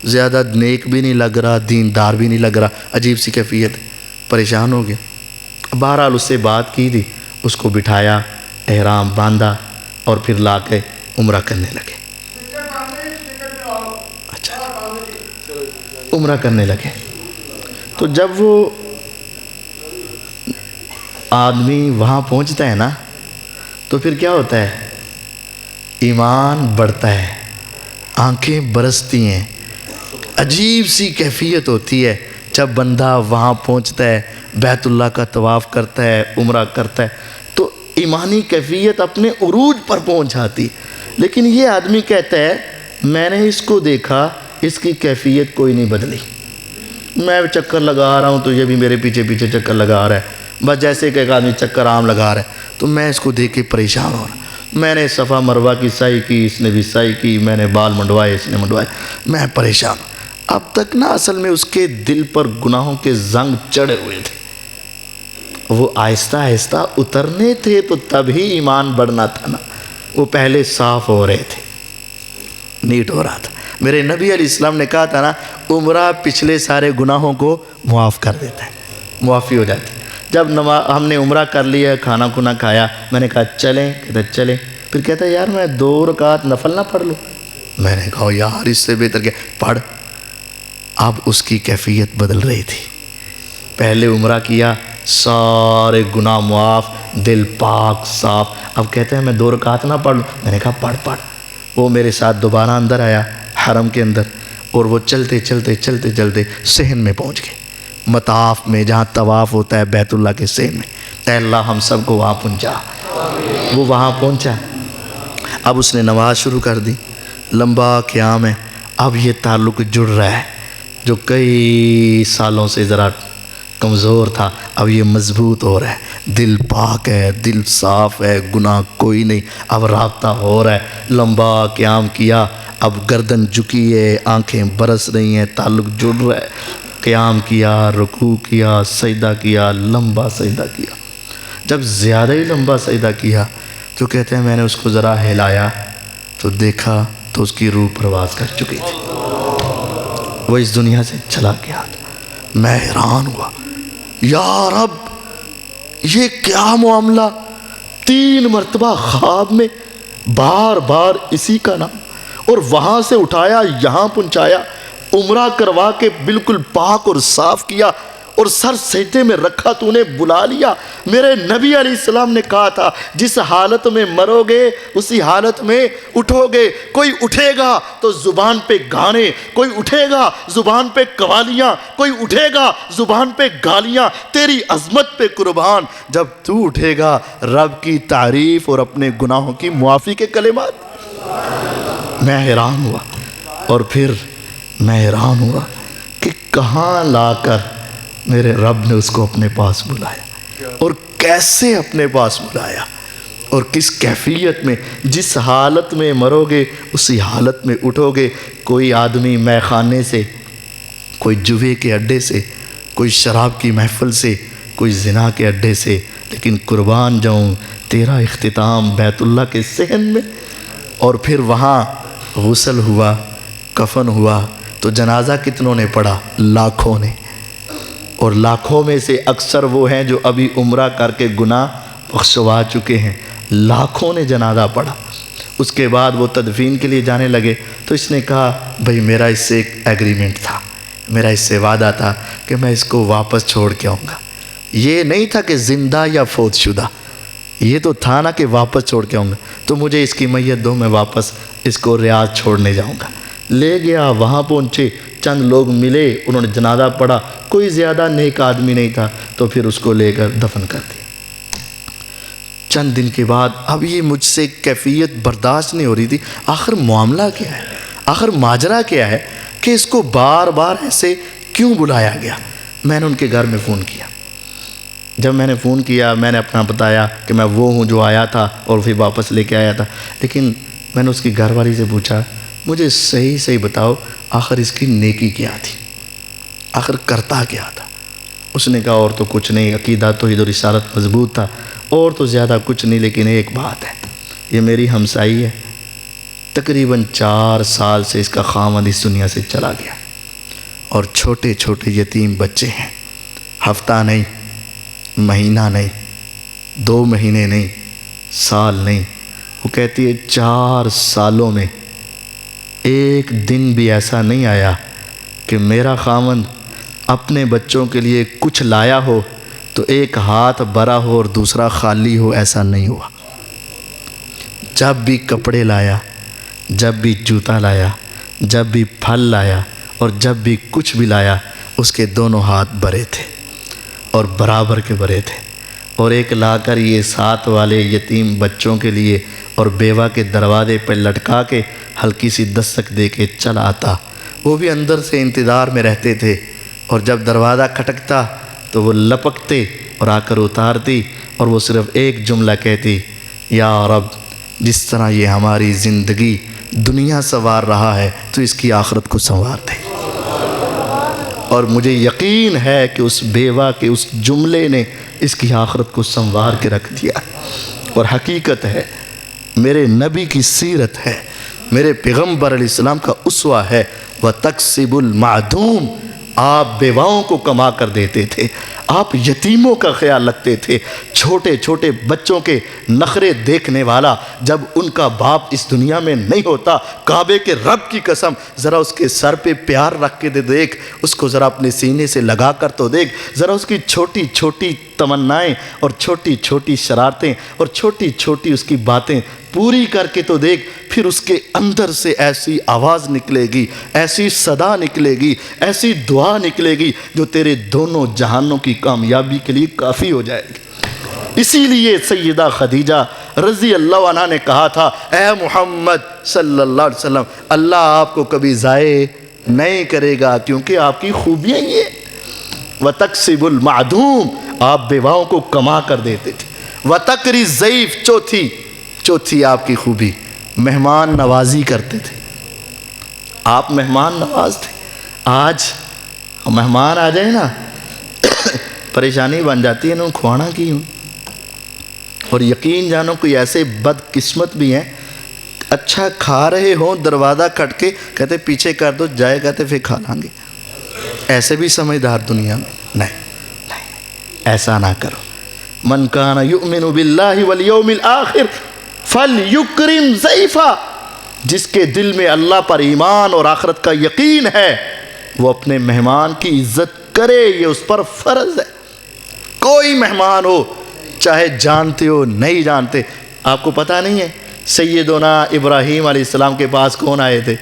زیادہ نیک بھی نہیں لگ رہا، دیندار بھی نہیں لگ رہا، عجیب سی کیفیت ہے. پریشان ہو گیا. بہرحال اس سے بات کی تھی، اس کو بٹھایا، احرام باندھا اور پھر لا کے عمرہ کرنے لگے. اچھا عمرہ کرنے لگے. تو جب وہ آدمی وہاں پہنچتا ہے نا تو پھر کیا ہوتا ہے؟ ایمان بڑھتا ہے، آنکھیں برستی ہیں، عجیب سی کیفیت ہوتی ہے جب بندہ وہاں پہنچتا ہے، بیت اللہ کا طواف کرتا ہے، عمرہ کرتا ہے تو ایمانی کیفیت اپنے عروج پر پہنچ جاتی. لیکن یہ آدمی کہتا ہے میں نے اس کو دیکھا، اس کی کیفیت کوئی نہیں بدلی، میں چکر لگا رہا ہوں تو یہ بھی میرے پیچھے پیچھے چکر لگا رہا ہے، بس جیسے کہ ایک آدمی چکر عام لگا رہا ہے. تو میں اس کو دیکھ کے پریشان ہو رہا. میں نے صفا مروہ کی سعی کی، اس نے بھی سعی کی، میں نے بال منڈوائے، اس نے منڈوائے، میں پریشان. اب تک نا اصل میں اس کے دل پر گناہوں کے زنگ چڑھے ہوئے تھے. وہ آہستہ آہستہ اترنے تھے تو تبھی ایمان بڑھنا تھا نا، وہ پہلے صاف ہو رہے تھے، نیٹ ہو رہا تھا۔ میرے نبی علیہ السلام نے کہا تھا نا، عمرہ پچھلے سارے گناہوں کو معاف کر دیتا ہے، معافی ہو جاتی ہے۔ جب ہم نے عمرہ کر لیا، کھانا کھانا کھایا، میں نے کہا چلیں، کہتا چلیں، پھر کہتا یار میں 2 رکعت نفل نہ پڑھ لوں، میں نے کہا یار اس سے بہتر کیا پڑھ۔ اب اس کی کیفیت بدل رہی تھی، پہلے عمرہ کیا، سارے گناہ معاف، دل پاک صاف، اب کہتے ہیں میں 2 رکعت نہ پڑھ لوں، میں نے کہا پڑھ۔ وہ میرے ساتھ دوبارہ اندر آیا حرم کے اندر، اور وہ چلتے چلتے صحن میں پہنچ گئے، مطاف میں جہاں طواف ہوتا ہے بیت اللہ کے صحن میں۔ اے اللہ ہم سب کو وہاں پہنچا۔ وہ وہاں پہنچا، اب اس نے نماز شروع کر دی، لمبا قیام ہے، اب یہ تعلق جڑ رہا ہے جو کئی سالوں سے ذرا کمزور تھا، اب یہ مضبوط ہو رہا ہے، دل پاک ہے، دل صاف ہے، گناہ کوئی نہیں، اب رابطہ ہو رہا ہے۔ لمبا قیام کیا، اب گردن جھکی ہے، آنکھیں برس رہی ہیں، تعلق جڑ رہا ہے، قیام کیا، رکوع کیا، سجدہ کیا، لمبا سجدہ کیا۔ جب زیادہ ہی لمبا سجدہ کیا تو کہتے ہیں میں نے اس کو ذرا ہلایا تو دیکھا تو اس کی روح پرواز کر چکی تھی، وہ اس دنیا سے چلا گیا تھا۔ میں حیران ہوا، یا رب یہ کیا معاملہ، 3 مرتبہ خواب میں بار بار اسی کا نام، اور وہاں سے اٹھایا یہاں پہنچایا، عمرہ کروا کے بالکل پاک اور صاف کیا، اور سر سجدے میں رکھا تو انہیں بلا لیا۔ میرے نبی علیہ السلام نے کہا تھا جس حالت میں مرو گے اسی حالت میں اٹھو گے۔ کوئی اٹھے گا تو زبان پہ گانے، کوئی اٹھے گا زبان پہ قوالیاں، کوئی اٹھے گا زبان پہ گالیاں، تیری عظمت پہ قربان۔ جب تو اٹھے گا رب کی تعریف اور اپنے گناہوں کی معافی کے کلمات۔ میں حیران ہوا، اور پھر میں حیران ہوا کہ کہاں لا کر میرے رب نے اس کو اپنے پاس بلایا، اور کیسے اپنے پاس بلایا، اور کس کیفیت میں۔ جس حالت میں مرو گے اسی حالت میں اٹھو گے۔ کوئی آدمی مے خانے سے، کوئی جوے کے اڈے سے، کوئی شراب کی محفل سے، کوئی زنا کے اڈے سے، لیکن قربان جاؤں تیرا اختتام بیت اللہ کے صحن میں۔ اور پھر وہاں غسل ہوا، کفن ہوا، تو جنازہ کتنوں نے پڑھا؟ لاکھوں نے، اور لاکھوں میں سے اکثر وہ ہیں جو ابھی عمرہ کر کے گناہ بخشوا چکے ہیں۔ لاکھوں نے جنازہ پڑھا۔ اس کے بعد وہ تدفین کے لیے جانے لگے تو اس نے کہا بھئی میرا اس سے ایک ایگریمنٹ تھا، میرا اس سے وعدہ تھا کہ میں اس کو واپس چھوڑ کے آؤں گا۔ یہ نہیں تھا کہ زندہ یا فوت شدہ، یہ تو تھا نا کہ واپس چھوڑ کے آؤں گا، تو مجھے اس کی میت دو، میں واپس اس کو ریاض چھوڑنے جاؤں گا۔ لے گیا، وہاں پہنچے، چند لوگ ملے، انہوں نے جنازہ پڑھا، کوئی زیادہ نیک آدمی نہیں تھا، تو پھر اس کو لے کر دفن کر دیا۔ چند دن کے بعد اب یہ مجھ سے کیفیت برداشت نہیں ہو رہی تھی، آخر معاملہ کیا ہے، آخر ماجرا کیا ہے کہ اس کو بار بار ایسے کیوں بلایا گیا۔ میں نے ان کے گھر میں فون کیا۔ جب میں نے فون کیا میں نے اپنا بتایا کہ میں وہ ہوں جو آیا تھا اور پھر واپس لے کے آیا تھا، لیکن میں نے اس کی گھر والی سے پوچھا مجھے صحیح بتاؤ آخر اس کی نیکی کیا تھی، آخر کرتا کیا تھا۔ اس نے کہا اور تو کچھ نہیں، عقیدہ توحید و رسالت مضبوط تھا، اور تو زیادہ کچھ نہیں، لیکن ایک بات ہے، یہ میری ہمسائی ہے، تقریباً 4 سال سے اس کا خاوند اس دنیا سے چلا گیا، اور چھوٹے چھوٹے یتیم بچے ہیں، ہفتہ نہیں، مہینہ نہیں، 2 مہینے نہیں، سال نہیں۔ وہ کہتی ہے 4 سالوں میں ایک دن بھی ایسا نہیں آیا کہ میرا خاوند اپنے بچوں کے لیے کچھ لایا ہو تو ایک ہاتھ بھرا ہو اور دوسرا خالی ہو، ایسا نہیں ہوا۔ جب بھی کپڑے لایا، جب بھی جوتا لایا، جب بھی پھل لایا، اور جب بھی کچھ بھی لایا، اس کے دونوں ہاتھ بھرے تھے اور برابر کے بھرے تھے۔ اور ایک لا کر یہ 7 والے یتیم بچوں کے لیے اور بیوہ کے دروازے پہ لٹکا کے ہلکی سی دستک دے کے چلا آتا، وہ بھی اندر سے انتظار میں رہتے تھے، اور جب دروازہ کھٹکتا تو وہ لپکتے اور آ کر اتارتی، اور وہ صرف ایک جملہ کہتی، یا رب جس طرح یہ ہماری زندگی دنیا سنوار رہا ہے تو اس کی آخرت کو سنوار دے۔ اور مجھے یقین ہے کہ اس بیوہ کے اس جملے نے اس کی آخرت کو سنوار کے رکھ دیا۔ اور حقیقت ہے، میرے نبی کی سیرت ہے، میرے پیغمبر علیہ السلام کا اسوہ ہے۔ وَتَكْسِبُ الْمَعْدُومِ، آپ بیواؤں کو کما کر دیتے تھے، آپ یتیموں کا خیال رکھتے تھے، چھوٹے چھوٹے بچوں کے نخرے دیکھنے والا، جب ان کا باپ اس دنیا میں نہیں ہوتا، کعبے کے رب کی قسم ذرا اس کے سر پہ پیار رکھ کے دیکھ، اس کو ذرا اپنے سینے سے لگا کر تو دیکھ، ذرا اس کی چھوٹی چھوٹی تمنائیں اور چھوٹی چھوٹی شرارتیں اور چھوٹی چھوٹی اس کی باتیں پوری کر کے تو دیکھ، پھر اس کے اندر سے ایسی آواز نکلے گی، ایسی صدا نکلے گی، ایسی دعا نکلے گی جو تیرے دونوں جہانوں کی کامیابی کے لیے کافی ہو جائے گی۔ اسی لیے سیدہ خدیجہ رضی اللہ عنہ نے کہا تھا، اے محمد صلی اللہ علیہ وسلم، اللہ آپ کو کبھی ضائع نہیں کرے گا، کیونکہ آپ کی خوبیاں یہ ہیں۔ وَتَكْسِبُ الْمَعْدُومِ، آپ بیواؤں کو کما کر دیتے تھے۔ وَتَقْرِي الضَّيْفَ، چوتھی آپ کی خوبی، مہمان نوازی کرتے تھے، آپ مہمان نواز تھے۔ آج مہمان آ جائے نا پریشانی بن جاتی ہے، انہوں کھوانا کی ہوں۔ اور یقین جانو کوئی ایسے بد قسمت بھی ہیں، اچھا کھا رہے ہوں، دروازہ کھٹ کے کہتے پیچھے کر دو، جائے کہتے پھر کھا لیں گے۔ ایسے بھی سمجھدار دنیا میں نہیں، ایسا نہ کرو۔ من کان یؤمن باللہ والیوم الآخر فلیکرم ضیفہ، جس کے دل میں اللہ پر ایمان اور آخرت کا یقین ہے وہ اپنے مہمان کی عزت کرے، یہ اس پر فرض ہے۔ کوئی مہمان ہو، چاہے جانتے ہو نہیں جانتے۔ آپ کو پتہ نہیں ہے سیدنا ابراہیم علیہ السلام کے پاس کون آئے تھے؟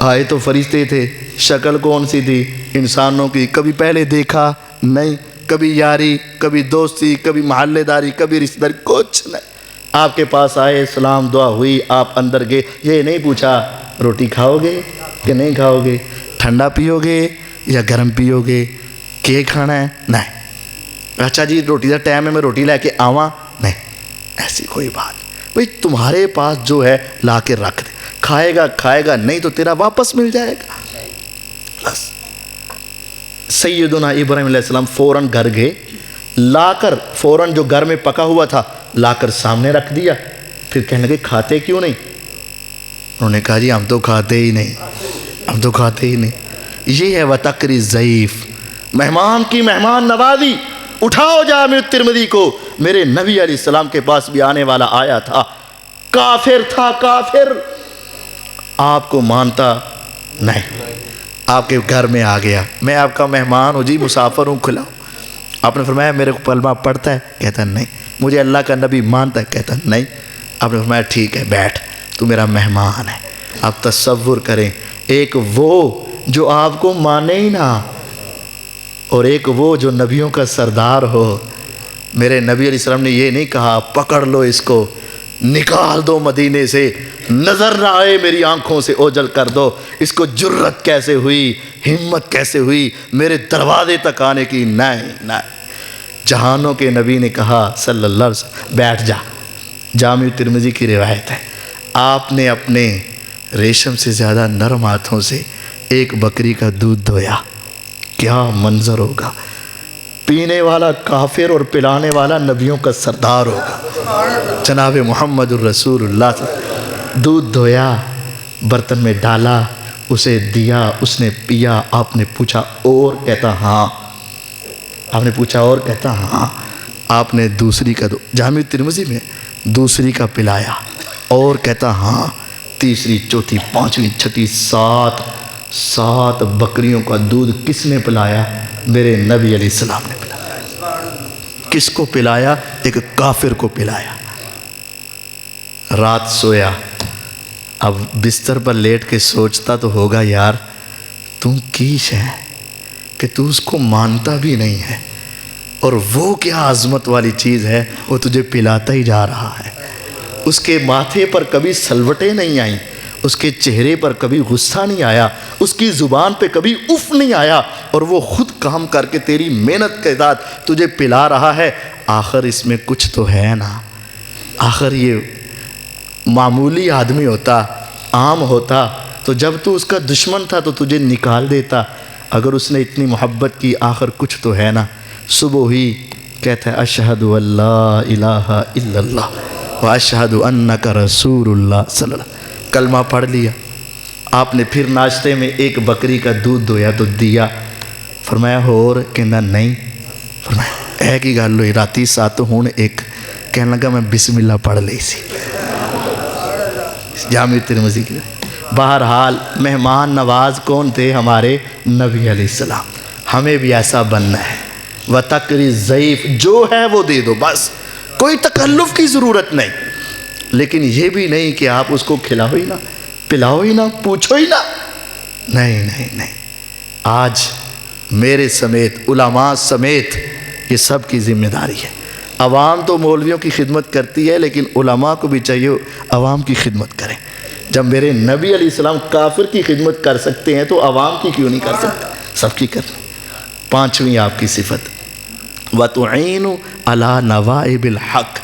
آئے تو فرشتے تھے، شکل کون سی تھی؟ انسانوں کی، کبھی پہلے دیکھا نہیں، کبھی یاری، کبھی دوستی، کبھی محلے داری، کبھی رشتہ داری، کچھ نہیں۔ آپ کے پاس آئے، سلام دعا ہوئی، آپ اندر گئے، یہ نہیں پوچھا روٹی کھاؤ گے کہ نہیں کھاؤ گے، ٹھنڈا پیو گے یا گرم پیو گے، کیک کھانا ہے؟ نہیں۔ اچھا جی روٹی کا ٹائم ہے، میں روٹی لے کے آواں؟ نہیں، ایسی کوئی بات۔ بھئی تمہارے پاس جو ہے لا کے رکھ دے، کھائے گا نہیں تو تیرا واپس مل جائے گا، بس۔ سیدنا ابراہیم علیہ السلام فوراً گھر گئے، لا کر فوراً جو گھر میں پکا ہوا تھا لا کر سامنے رکھ دیا۔ پھر کہنے لگے کھاتے کیوں نہیں؟ انہوں نے کہا جی ہم تو کھاتے ہی نہیں۔ یہ ہے وَتَقْرِي الضَّيْفَ، مہمان کی مہمان نوازی۔ اٹھاؤ جامع ترمذی کو، میرے نبی علیہ السلام کے پاس بھی آنے والا آیا تھا، کافر تھا، کافر، آپ کو مانتا نہیں، آپ کے گھر میں آ گیا، میں آپ کا مہمان ہوں جی، مسافر ہوں، کھلاؤ۔ آپ نے فرمایا میرے کو کلمہ پڑھتا ہے؟ کہتا نہیں۔ مجھے اللہ کا نبی مانتا ہے؟ کہتا نہیں۔ آپ نے فرمایا ٹھیک ہے بیٹھ، تو میرا مہمان ہے۔ آپ تصور کریں، ایک وہ جو آپ کو مانے ہی نہ، اور ایک وہ جو نبیوں کا سردار ہو۔ میرے نبی علیہ السلام نے یہ نہیں کہا پکڑ لو اس کو، نکال دو مدینے سے، نظر نہ آئے میری آنکھوں سے، اوجل کر دو، اس کو جرت کیسے ہوئی، ہمت کیسے ہوئی میرے دروازے تک آنے کی؟ نہیں۔ جہانوں کے نبی نے کہا صلی اللہ علیہ وسلم بیٹھ جا۔ جامع ترمذی کی روایت ہے، آپ نے اپنے ریشم سے زیادہ نرم ہاتھوں سے ایک بکری کا دودھ دھویا، کیا منظر ہوگا! پینے والا کافر اور پلانے والا نبیوں کا سردار ہوگا، جناب محمد الرسول اللہ۔ دودھ دھویا، برتن میں ڈالا، اسے دیا، اس نے پیا۔ آپ نے پوچھا اور؟ کہتا ہاں۔ آپ نے پوچھا اور؟ کہتا ہاں۔ آپ نے دوسری کا جامع ترمذی میں دوسری کا پلایا اور؟ کہتا ہاں۔ تیسری، چوتھی، پانچویں، چھٹی، سات بکریوں کا دودھ کس نے پلایا؟ میرے نبی علیہ السلام نے پلایا۔ کس کو پلایا؟ ایک کافر کو پلایا۔ رات سویا، اب بستر پر لیٹ کے سوچتا تو ہوگا یار تم کیش ہے کہ تو اس کو مانتا بھی نہیں ہے، اور وہ کیا عظمت والی چیز ہے وہ تجھے پلاتا ہی جا رہا ہے۔ اس کے ماتھے پر کبھی سلوٹیں نہیں آئیں، اس کے چہرے پر کبھی غصہ نہیں آیا، اس کی زبان پہ کبھی اف نہیں آیا، اور وہ خود کام کر کے تیری محنت کے ساتھ تجھے پلا رہا ہے۔ آخر اس میں کچھ تو ہے نا، آخر یہ معمولی آدمی ہوتا، عام ہوتا تو جب تو اس کا دشمن تھا تو تجھے نکال دیتا۔ اگر اس نے اتنی محبت کی، آخر کچھ تو ہے نا۔ صبح ہوئی، کہتا ہے اشہد اللہ الہ الا اللہ و اشہد انک رسول اللہ صلی اللہ علیہ وسلم، کلمہ پڑھ لیا آپ نے، پھر ناشتے میں ایک بکری کا دودھ دویا تو دیا، فرمایا اور کہنا نہیں، فرمایا ایک ہی گل ہوئی راتی 7 ہون ایک، کہنے لگا میں بسم اللہ پڑھ لی سی، جامع ترمذی کی۔ بہرحال مہمان نواز کون تھے؟ ہمارے نبی علیہ السلام۔ ہمیں بھی ایسا بننا ہے، وَتَقْرِ ضعیف، جو ہے وہ دے دو، بس کوئی تکلف کی ضرورت نہیں، لیکن یہ بھی نہیں کہ آپ اس کو کھلاؤ ہی نہ، پلاؤ ہی نہ، پوچھو ہی نہ، نہیں نہیں نہیں۔ آج میرے سمیت، علماء سمیت، یہ سب کی ذمہ داری ہے۔ عوام تو مولویوں کی خدمت کرتی ہے، لیکن علماء کو بھی چاہیے عوام کی خدمت کریں۔ جب میرے نبی علیہ السلام کافر کی خدمت کر سکتے ہیں تو عوام کی کیوں نہیں کر سکتے؟ سب کی کرنی۔ 5ویں آپ کی صفت وَتُعِينُ عَلَى نَوَائِبِ الْحَقِّ،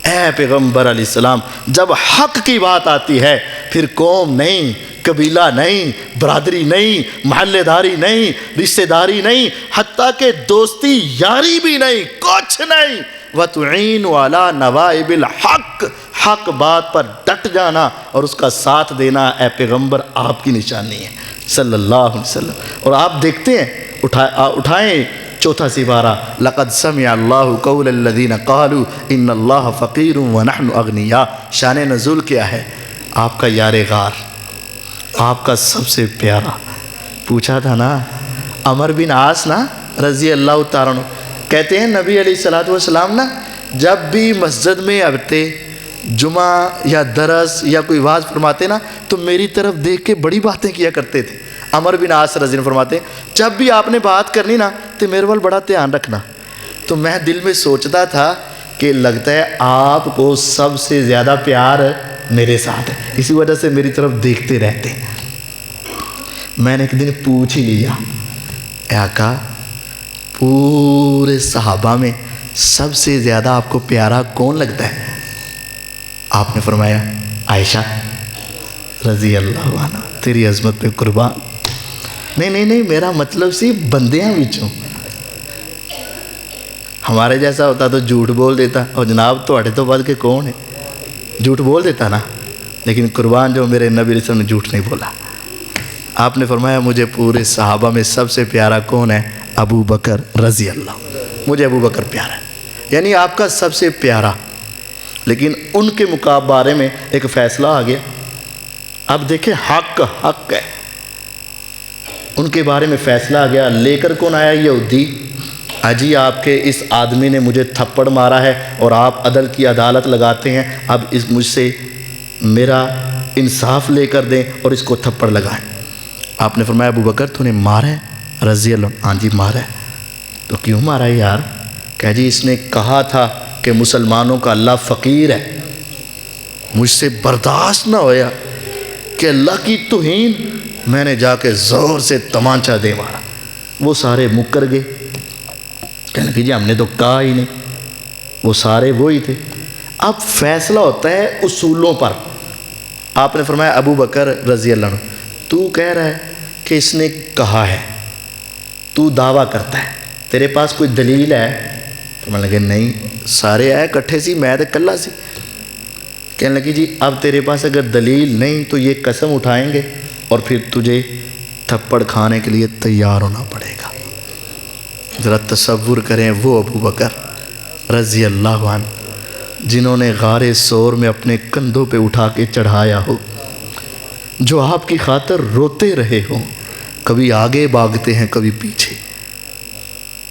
اے پیغمبر علیہ السلام جب حق کی بات آتی ہے پھر قوم نہیں، قبیلہ نہیں، برادری نہیں، محلے داری نہیں، رشتہ داری نہیں، حتیٰ کہ دوستی یاری بھی نہیں، کچھ نہیں۔ وَتُعِينُ عَلَى نَوَائِبِ الْحَقِّ، حق بات پر ڈٹ جانا اور اس کا ساتھ دینا اے پیغمبر آپ کی نشانی ہے صلی اللہ علیہ وسلم۔ اور آپ دیکھتے ہیں، اٹھائیں 4 سپارہ، لَقَدْ سَمِعَ اللَّهُ قَوْلَ الَّذِينَ قَالُوا إِنَّ اللَّهَ فَقِيرٌ وَنَحْنُ أَغْنِيَاءُ۔ شان نزول کیا ہے؟ آپ کا یار غار، آپ کا سب سے پیارا، پوچھا تھا نا عمر بن عاص نا رضی اللہ تعالیٰ عنہ، کہتے ہیں نبی علیہ السلام نا جب بھی مسجد میں آتے، جمعہ یا درس یا کوئی واعظ فرماتے نا تو میری طرف دیکھ کے بڑی باتیں کیا کرتے تھے۔ عمر بن عاص رضی اللہ فرماتے ہیں جب بھی آپ نے بات کرنی نا تو میرے وال بڑا دھیان رکھنا۔ تو میں دل میں سوچتا تھا کہ لگتا ہے آپ کو سب سے زیادہ پیار میرے ساتھ ہے، اسی وجہ سے میری طرف دیکھتے رہتے ہیں۔ میں نے ایک دن پوچھ ہی لیا، اے آقا پورے صحابہ میں سب سے زیادہ آپ کو پیارا کون لگتا ہے؟ آپ نے فرمایا عائشہ رضی اللہ عنہ، تیری عظمت پہ قربان۔ نہیں، میرا مطلب سی بندیاں وچوں ہمارے جیسا ہوتا تو جھوٹ بول دیتا، اور جناب تواڈے تو بد کے کون ہے، جھوٹ بول دیتا نا، لیکن قربان جو میرے نبی علیہ السلام نے جھوٹ نہیں بولا۔ آپ نے فرمایا مجھے پورے صحابہ میں سب سے پیارا کون ہے؟ ابو بکر رضی اللہ، مجھے ابو بکر پیارا ہے، یعنی آپ کا سب سے پیارا۔ لیکن ان کے بارے میں ایک فیصلہ آ گیا۔ اب دیکھیں حق ہے، ان کے بارے میں فیصلہ آ گیا۔ لے کر کون آیا؟ یہودی، اجی آپ کے اس آدمی نے مجھے تھپڑ مارا ہے اور آپ عدل کی عدالت لگاتے ہیں، اب اس مجھ سے میرا انصاف لے کر دیں اور اس کو تھپڑ لگائیں۔ آپ نے فرمایا ابو بکر تو نے مارا ہے؟ رضی اللہ، ہاں جی مارا ہے۔ تو کیوں مارا ہے یار؟ کہ جی اس نے کہا تھا کہ مسلمانوں کا اللہ فقیر ہے، مجھ سے برداشت نہ ہویا کہ اللہ کی توہین، میں نے جا کے زور سے تمانچہ دے مارا۔ وہ سارے مکر گئے، کہنے لگے جی ہم نے تو کہا ہی نہیں، وہ سارے وہی تھے۔ اب فیصلہ ہوتا ہے اصولوں پر۔ آپ نے فرمایا ابو بکر رضی اللہ عنہ تو کہہ رہا ہے کہ اس نے کہا ہے، تو دعویٰ کرتا ہے، تیرے پاس کوئی دلیل ہے؟ تو میں لگے نہیں، سارے آئے کٹھے سی، میں تو کلا سی۔ کہنے لگی جی اب تیرے پاس اگر دلیل نہیں تو یہ قسم اٹھائیں گے اور پھر تجھے تھپڑ کھانے کے لیے تیار ہونا پڑے گا۔ ذرا تصور کریں وہ ابو بکر رضی اللہ عنہ جنہوں نے غار ثور میں اپنے کندھوں پہ اٹھا کے چڑھایا ہو، جو آپ کی خاطر روتے رہے ہوں، کبھی آگے بھاگتے ہیں کبھی پیچھے۔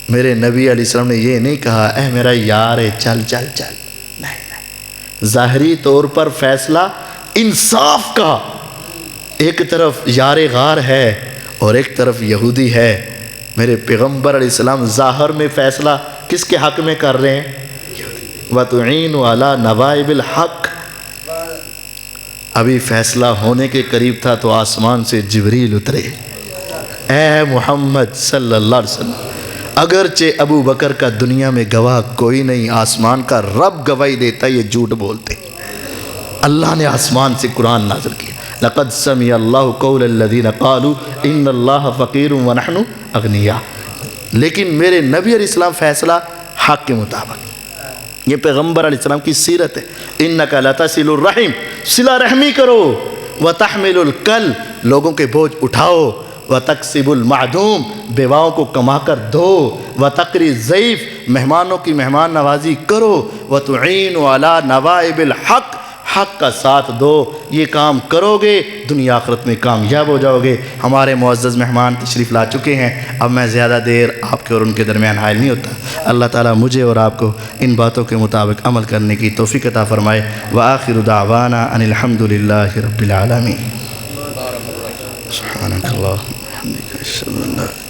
میرے نبی علیہ السلام نے یہ نہیں کہا اے میرا یار ہے چل چل چل، نہیں، ظاہری طور پر فیصلہ انصاف کا، ایک طرف یار غار ہے اور ایک طرف یہودی ہے۔ میرے پیغمبر علیہ السلام ظاہر میں فیصلہ کس کے حق میں کر رہے ہیں؟ وَتُعِينُ عَلَى نَوَائِبِ الْحَقِّ۔ ابھی فیصلہ ہونے کے قریب تھا تو آسمان سے جبریل اترے، اے محمد صلی اللہ علیہ وسلم، اگرچہ ابو بکر کا دنیا میں گواہ کوئی نہیں، آسمان کا رب گواہی دیتا ہے یہ جھوٹ بولتے۔ اللہ نے آسمان سے قرآن نازل کیا، لَقَدْ سَمِعَ اللَّهُ قَوْلَ الَّذِينَ قَالُوا إِنَّ اللَّهَ فَقِيرٌ وَنَحْنُ أَغْنِيَاءُ۔ لیکن میرے نبی علیہ السلام فیصلہ حق کے مطابق۔ یہ پیغمبر علیہ السلام کی سیرت ہے۔ انک لتصل الرحم، صلہ رحمی کرو، وتحمل الکل، لوگوں کے بوجھ اٹھاؤ، وتکسب المعدوم، بیواؤں کو کما کر دو، وتقری الضیف، مہمانوں کی مہمان نوازی کرو، وتعین علی نوائب الحق، حق کا ساتھ دو۔ یہ کام کرو گے دنیا آخرت میں کامیاب ہو جاؤ گے۔ ہمارے معزز مہمان تشریف لا چکے ہیں، اب میں زیادہ دیر آپ کے اور ان کے درمیان حائل نہیں ہوتا۔ اللہ تعالیٰ مجھے اور آپ کو ان باتوں کے مطابق عمل کرنے کی توفیق عطا فرمائے۔ وآخر دعوانا ان الحمد للہ رب العالمین۔ سبحانک اللہم وبحمدک، اشہد ان لا